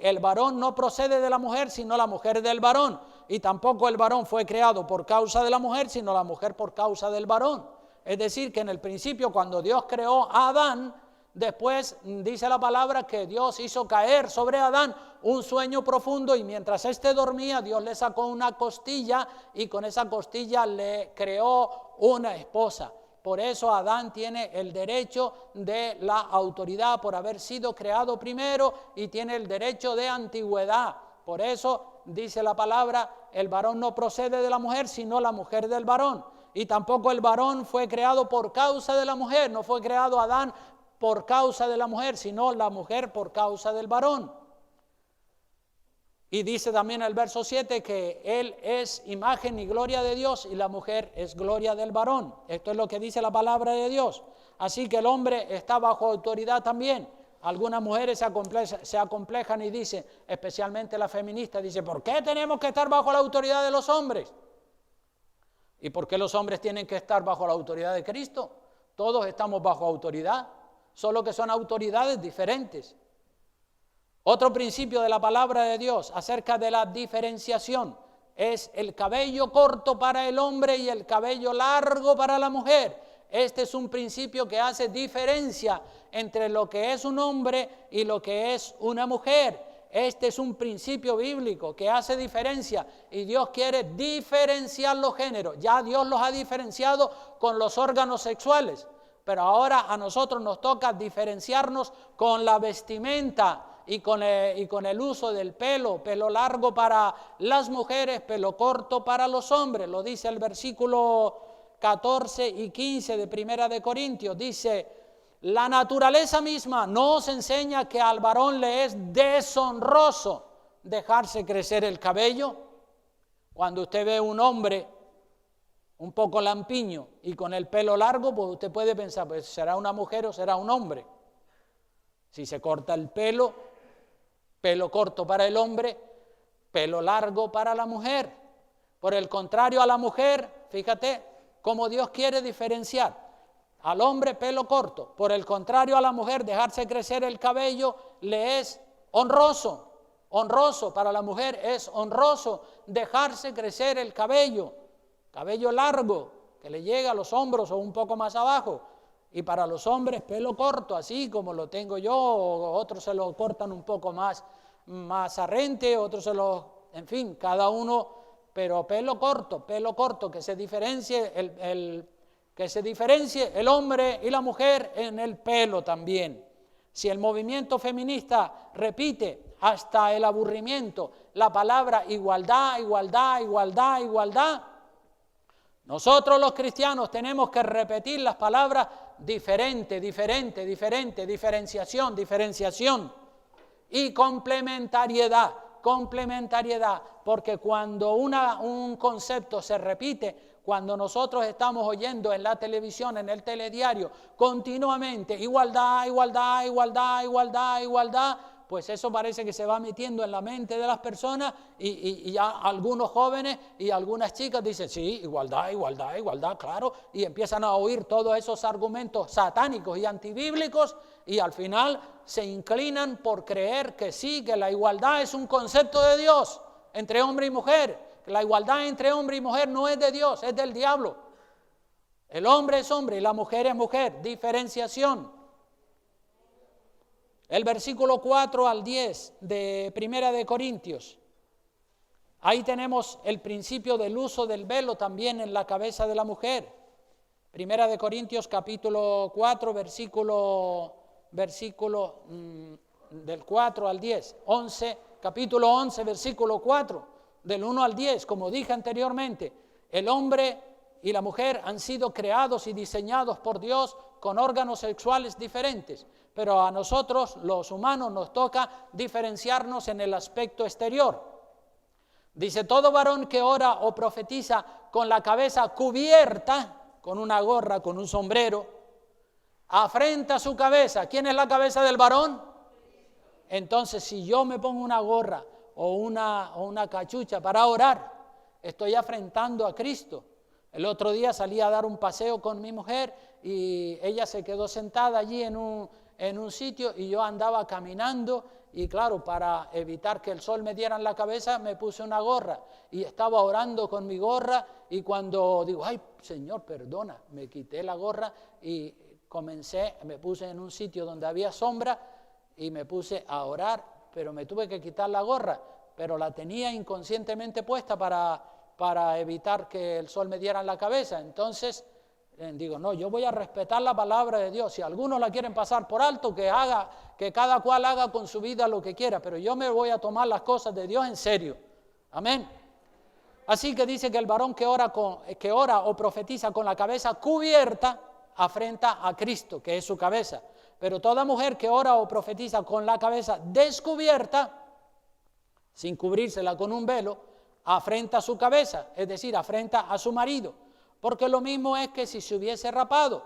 el varón no procede de la mujer, sino la mujer del varón. Y tampoco el varón fue creado por causa de la mujer, sino la mujer por causa del varón. Es decir, que en el principio cuando Dios creó a Adán, después dice la palabra que Dios hizo caer sobre Adán un sueño profundo y mientras éste dormía Dios le sacó una costilla y con esa costilla le creó una esposa. Por eso Adán tiene el derecho de la autoridad por haber sido creado primero y tiene el derecho de antigüedad. Por eso dice la palabra, el varón no procede de la mujer, sino la mujer del varón. Y tampoco el varón fue creado por causa de la mujer, no fue creado Adán por causa de la mujer, sino la mujer por causa del varón. Y dice también el verso 7 que él es imagen y gloria de Dios y la mujer es gloria del varón. Esto es lo que dice la palabra de Dios. Así que el hombre está bajo autoridad también. Algunas mujeres se acomplejan y dicen, especialmente la feminista, dice, ¿por qué tenemos que estar bajo la autoridad de los hombres? ¿Y por qué los hombres tienen que estar bajo la autoridad de Cristo? Todos estamos bajo autoridad, solo que son autoridades diferentes. Otro principio de la palabra de Dios acerca de la diferenciación es el cabello corto para el hombre y el cabello largo para la mujer. Este es un principio que hace diferencia entre lo que es un hombre y lo que es una mujer. Este es un principio bíblico que hace diferencia y Dios quiere diferenciar los géneros. Ya Dios los ha diferenciado con los órganos sexuales, pero ahora a nosotros nos toca diferenciarnos con la vestimenta y con el uso del pelo largo para las mujeres, pelo corto para los hombres. Lo dice el versículo 14 y 15 de Primera de Corintios, dice: la naturaleza misma nos enseña que al varón le es deshonroso dejarse crecer el cabello. Cuando usted ve un hombre un poco lampiño y con el pelo largo, pues usted puede pensar, pues será una mujer o será un hombre. Si se corta el pelo, pelo corto para el hombre, pelo largo para la mujer. Por el contrario, a la mujer, fíjate cómo Dios quiere diferenciar. Al hombre pelo corto, por el contrario a la mujer dejarse crecer el cabello le es honroso. Honroso para la mujer es honroso dejarse crecer el cabello largo que le llega a los hombros o un poco más abajo, y para los hombres pelo corto, así como lo tengo yo, o otros se lo cortan un poco más arrente, otros se lo, en fin, cada uno, pero pelo corto, que se diferencie el hombre y la mujer en el pelo también. Si el movimiento feminista repite hasta el aburrimiento la palabra igualdad, nosotros los cristianos tenemos que repetir las palabras diferente, diferenciación y complementariedad, porque cuando un concepto se repite, cuando nosotros estamos oyendo en la televisión, en el telediario, continuamente igualdad, pues eso parece que se va metiendo en la mente de las personas y ya algunos jóvenes y algunas chicas dicen, sí, igualdad, claro, y empiezan a oír todos esos argumentos satánicos y antibíblicos y al final se inclinan por creer que sí, que la igualdad es un concepto de Dios entre hombre y mujer. La igualdad entre hombre y mujer no es de Dios, es del diablo. El hombre es hombre y la mujer es mujer. Diferenciación. El versículo 4 al 10 de Primera de Corintios. Ahí tenemos el principio del uso del velo también en la cabeza de la mujer. Primera de Corintios capítulo 4, versículo del 4 al 10. Capítulo 11, versículo 4. Del 1 al 10, como dije anteriormente, el hombre y la mujer han sido creados y diseñados por Dios con órganos sexuales diferentes, pero a nosotros, los humanos, nos toca diferenciarnos en el aspecto exterior. Dice, todo varón que ora o profetiza con la cabeza cubierta, con una gorra, con un sombrero, afrenta su cabeza. ¿Quién es la cabeza del varón? Entonces, si yo me pongo una gorra o una cachucha para orar, estoy afrentando a Cristo. El otro día salí a dar un paseo con mi mujer y ella se quedó sentada allí en un sitio y yo andaba caminando y claro, para evitar que el sol me diera en la cabeza me puse una gorra y estaba orando con mi gorra y cuando digo, ay Señor, perdona, me quité la gorra y me puse en un sitio donde había sombra y me puse a orar, pero me tuve que quitar la gorra, pero la tenía inconscientemente puesta para evitar que el sol me diera en la cabeza. Entonces digo, no, yo voy a respetar la palabra de Dios. Si algunos la quieren pasar por alto, que cada cual haga con su vida lo que quiera, pero yo me voy a tomar las cosas de Dios en serio. Amén. Así que dice que el varón que ora o profetiza con la cabeza cubierta afrenta a Cristo, que es su cabeza. Pero toda mujer que ora o profetiza con la cabeza descubierta, sin cubrírsela con un velo, afrenta a su cabeza, es decir, afrenta a su marido. Porque lo mismo es que si se hubiese rapado.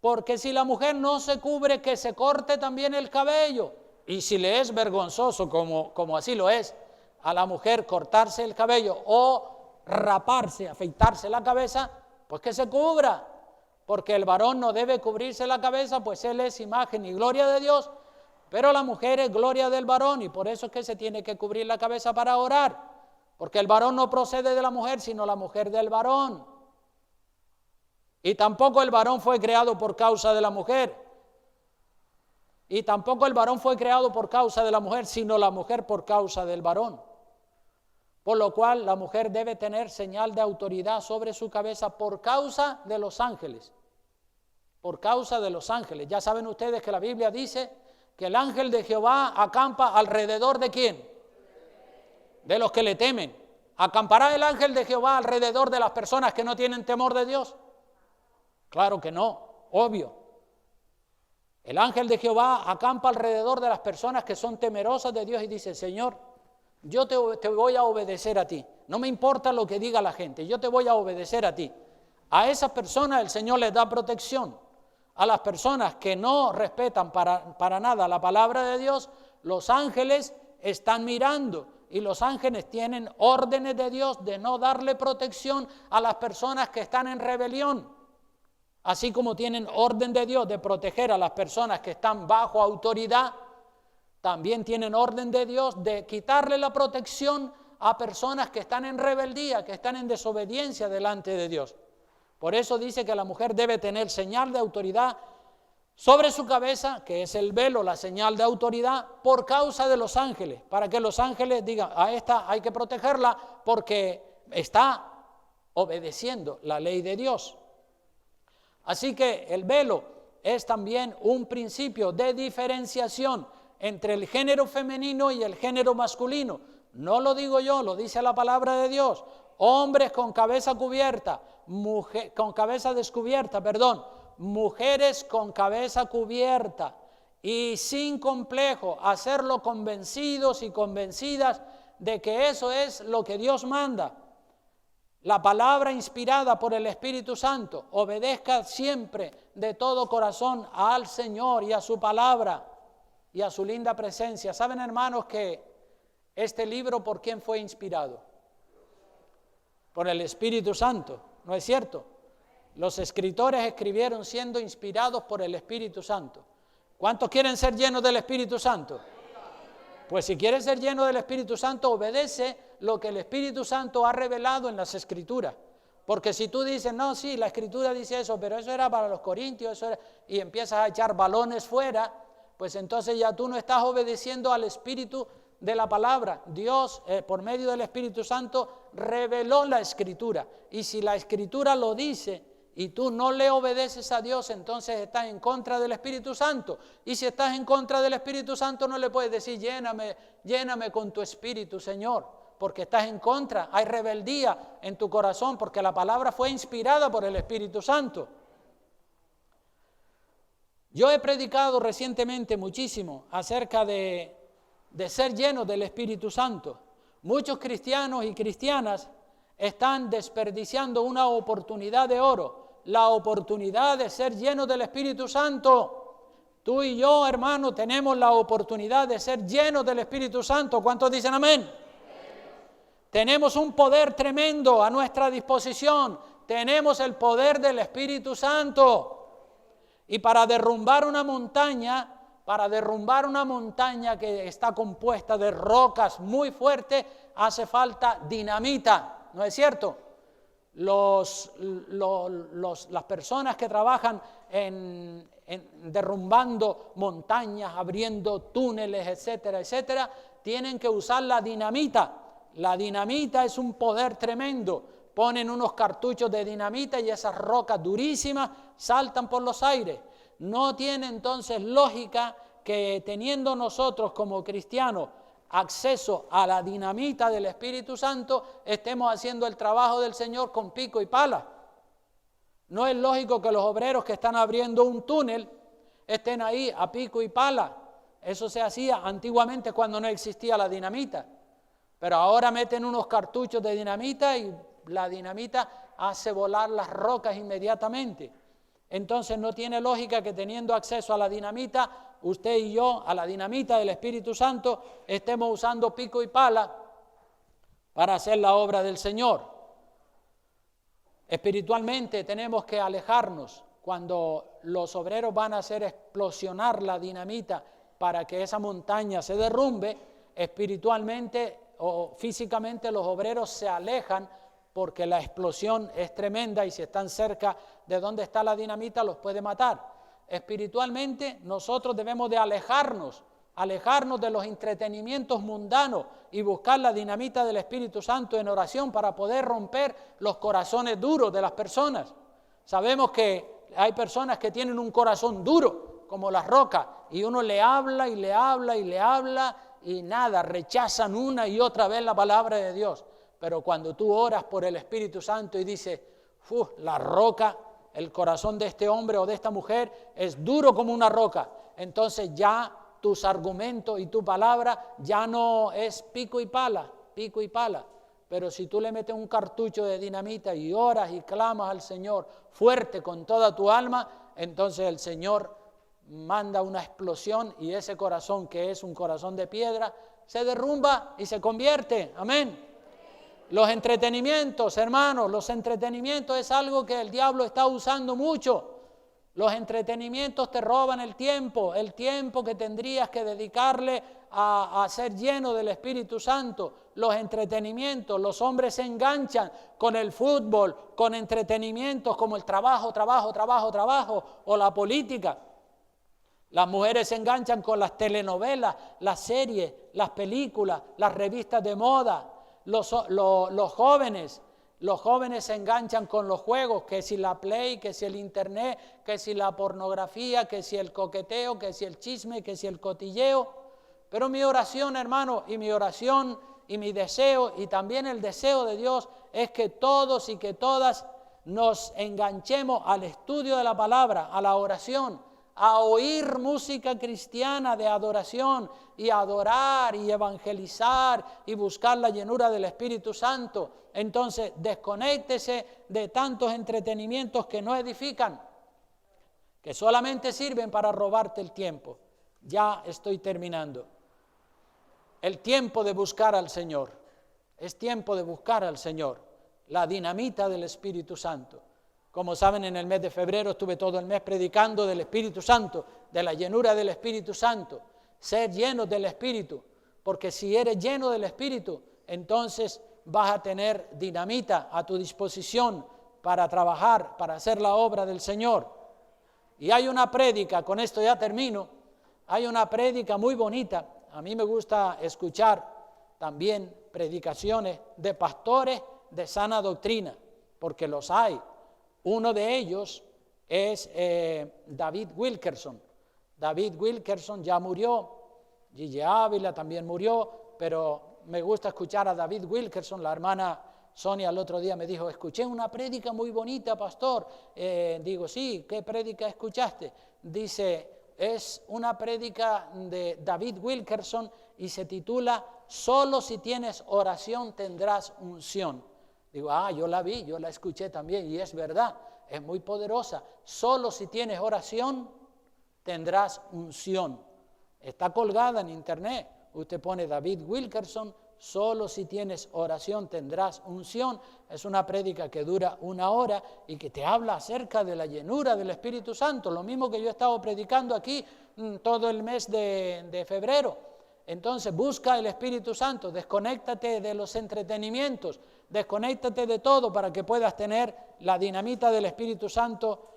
Porque si la mujer no se cubre, que se corte también el cabello. Y si le es vergonzoso, como así lo es, a la mujer cortarse el cabello o raparse, afeitarse la cabeza, pues que se cubra. Porque el varón no debe cubrirse la cabeza, pues él es imagen y gloria de Dios, pero la mujer es gloria del varón y por eso es que se tiene que cubrir la cabeza para orar, porque el varón no procede de la mujer, sino la mujer del varón. Y tampoco el varón fue creado por causa de la mujer. Y tampoco el varón fue creado por causa de la mujer, sino la mujer por causa del varón. Por lo cual la mujer debe tener señal de autoridad sobre su cabeza por causa de los ángeles. Por causa de los ángeles. Ya saben ustedes que la Biblia dice que el ángel de Jehová acampa alrededor ¿de quién? De los que le temen. ¿Acampará el ángel de Jehová alrededor de las personas que no tienen temor de Dios? Claro que no, obvio. El ángel de Jehová acampa alrededor de las personas que son temerosas de Dios y dice, Señor, yo te voy a obedecer a ti. No me importa lo que diga la gente, yo te voy a obedecer a ti. A esas personas el Señor les da protección. A las personas que no respetan para nada la palabra de Dios, los ángeles están mirando y los ángeles tienen órdenes de Dios de no darle protección a las personas que están en rebelión. Así como tienen orden de Dios de proteger a las personas que están bajo autoridad, también tienen orden de Dios de quitarle la protección a personas que están en rebeldía, que están en desobediencia delante de Dios. Por eso dice que la mujer debe tener señal de autoridad sobre su cabeza, que es el velo, la señal de autoridad, por causa de los ángeles, para que los ángeles digan, a esta hay que protegerla porque está obedeciendo la ley de Dios. Así que el velo es también un principio de diferenciación entre el género femenino y el género masculino. No lo digo yo, lo dice la palabra de Dios. Hombres con cabeza cubierta, con cabeza descubierta, mujeres con cabeza cubierta y sin complejo, hacerlo convencidos y convencidas de que eso es lo que Dios manda. La palabra inspirada por el Espíritu Santo, obedezca siempre de todo corazón al Señor y a su palabra y a su linda presencia. ¿Saben, hermanos, que este libro por quién fue inspirado? Por el Espíritu Santo, ¿no es cierto? Los escritores escribieron siendo inspirados por el Espíritu Santo. ¿Cuántos quieren ser llenos del Espíritu Santo? Pues si quieres ser lleno del Espíritu Santo, obedece lo que el Espíritu Santo ha revelado en las Escrituras. Porque si tú dices, no, sí, la Escritura dice eso, pero eso era para los corintios, eso era, y empiezas a echar balones fuera, pues entonces ya tú no estás obedeciendo al Espíritu de la palabra. Dios, por medio del Espíritu Santo, reveló la Escritura. Y si la Escritura lo dice y tú no le obedeces a Dios, entonces estás en contra del Espíritu Santo. Y si estás en contra del Espíritu Santo, no le puedes decir, lléname con tu Espíritu, Señor, porque estás en contra. Hay rebeldía en tu corazón, porque la palabra fue inspirada por el Espíritu Santo. Yo he predicado recientemente muchísimo acerca de ser llenos del Espíritu Santo. Muchos cristianos y cristianas están desperdiciando una oportunidad de oro, la oportunidad de ser llenos del Espíritu Santo. Tú y yo, hermano, tenemos la oportunidad de ser llenos del Espíritu Santo. ¿Cuántos dicen amén? Amén. Tenemos un poder tremendo a nuestra disposición. Tenemos el poder del Espíritu Santo. Y para derrumbar una montaña que está compuesta de rocas muy fuertes, hace falta dinamita, ¿no es cierto? Las personas que trabajan en derrumbando montañas, abriendo túneles, etcétera, etcétera, tienen que usar la dinamita. La dinamita es un poder tremendo. Ponen unos cartuchos de dinamita y esas rocas durísimas saltan por los aires. No tiene entonces lógica que teniendo nosotros como cristianos acceso a la dinamita del Espíritu Santo, estemos haciendo el trabajo del Señor con pico y pala. No es lógico que los obreros que están abriendo un túnel estén ahí a pico y pala. Eso se hacía antiguamente cuando no existía la dinamita. Pero ahora meten unos cartuchos de dinamita y la dinamita hace volar las rocas inmediatamente. Entonces no tiene lógica que teniendo acceso a la dinamita, usted y yo, a la dinamita del Espíritu Santo, estemos usando pico y pala para hacer la obra del Señor. Espiritualmente tenemos que alejarnos cuando los obreros van a hacer explosionar la dinamita para que esa montaña se derrumbe. Espiritualmente o físicamente los obreros se alejan porque la explosión es tremenda y si están cerca de donde está la dinamita los puede matar. Espiritualmente nosotros debemos de alejarnos de los entretenimientos mundanos y buscar la dinamita del Espíritu Santo en oración para poder romper los corazones duros de las personas. Sabemos que hay personas que tienen un corazón duro como la roca y uno le habla y le habla y le habla y nada, rechazan una y otra vez la palabra de Dios. Pero cuando tú oras por el Espíritu Santo y dices, la roca, el corazón de este hombre o de esta mujer es duro como una roca, entonces ya tus argumentos y tu palabra ya no es pico y pala. Pero si tú le metes un cartucho de dinamita y oras y clamas al Señor fuerte con toda tu alma, entonces el Señor manda una explosión y ese corazón que es un corazón de piedra se derrumba y se convierte. Amén. Los entretenimientos, hermanos, los entretenimientos es algo que el diablo está usando mucho. Los entretenimientos te roban el tiempo que tendrías que dedicarle a ser lleno del Espíritu Santo. Los entretenimientos, los hombres se enganchan con el fútbol, con entretenimientos como el trabajo o la política. Las mujeres se enganchan con las telenovelas, las series, las películas, las revistas de moda. Los jóvenes se enganchan con los juegos, que si la Play, que si el Internet, que si la pornografía, que si el coqueteo, que si el chisme, que si el cotilleo. Pero mi oración, hermano, y mi oración y mi deseo y también el deseo de Dios es que todos y que todas nos enganchemos al estudio de la palabra, a la oración, a oír música cristiana de adoración y adorar y evangelizar y buscar la llenura del Espíritu Santo. Entonces, desconéctese de tantos entretenimientos que no edifican, que solamente sirven para robarte el tiempo. Ya estoy terminando. El tiempo de buscar al Señor. Es tiempo de buscar al Señor. La dinamita del Espíritu Santo. Como saben, en el mes de febrero estuve todo el mes predicando del Espíritu Santo, de la llenura del Espíritu Santo, ser llenos del Espíritu, porque si eres lleno del Espíritu, entonces vas a tener dinamita a tu disposición para trabajar, para hacer la obra del Señor. Y hay una prédica, con esto ya termino, hay una prédica muy bonita. A mí me gusta escuchar también predicaciones de pastores de sana doctrina, porque los hay. Uno de ellos es David Wilkerson. David Wilkerson ya murió, Gigi Ávila también murió, pero me gusta escuchar a David Wilkerson. La hermana Sonia el otro día me dijo, escuché una prédica muy bonita, pastor. Digo, sí, ¿qué prédica escuchaste? Dice, es una prédica de David Wilkerson y se titula, Solo si tienes oración tendrás unción. Digo, yo la vi, yo la escuché también y es verdad, es muy poderosa. Solo si tienes oración, tendrás unción. Está colgada en internet. Usted pone David Wilkerson, solo si tienes oración, tendrás unción. Es una prédica que dura 1 hora y que te habla acerca de la llenura del Espíritu Santo. Lo mismo que yo he estado predicando aquí todo el mes de febrero. Entonces busca el Espíritu Santo, desconéctate de los entretenimientos, desconéctate de todo para que puedas tener la dinamita del Espíritu Santo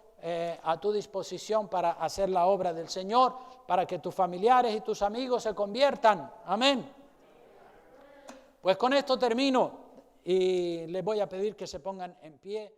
a tu disposición para hacer la obra del Señor, para que tus familiares y tus amigos se conviertan. Amén. Pues con esto termino y les voy a pedir que se pongan en pie.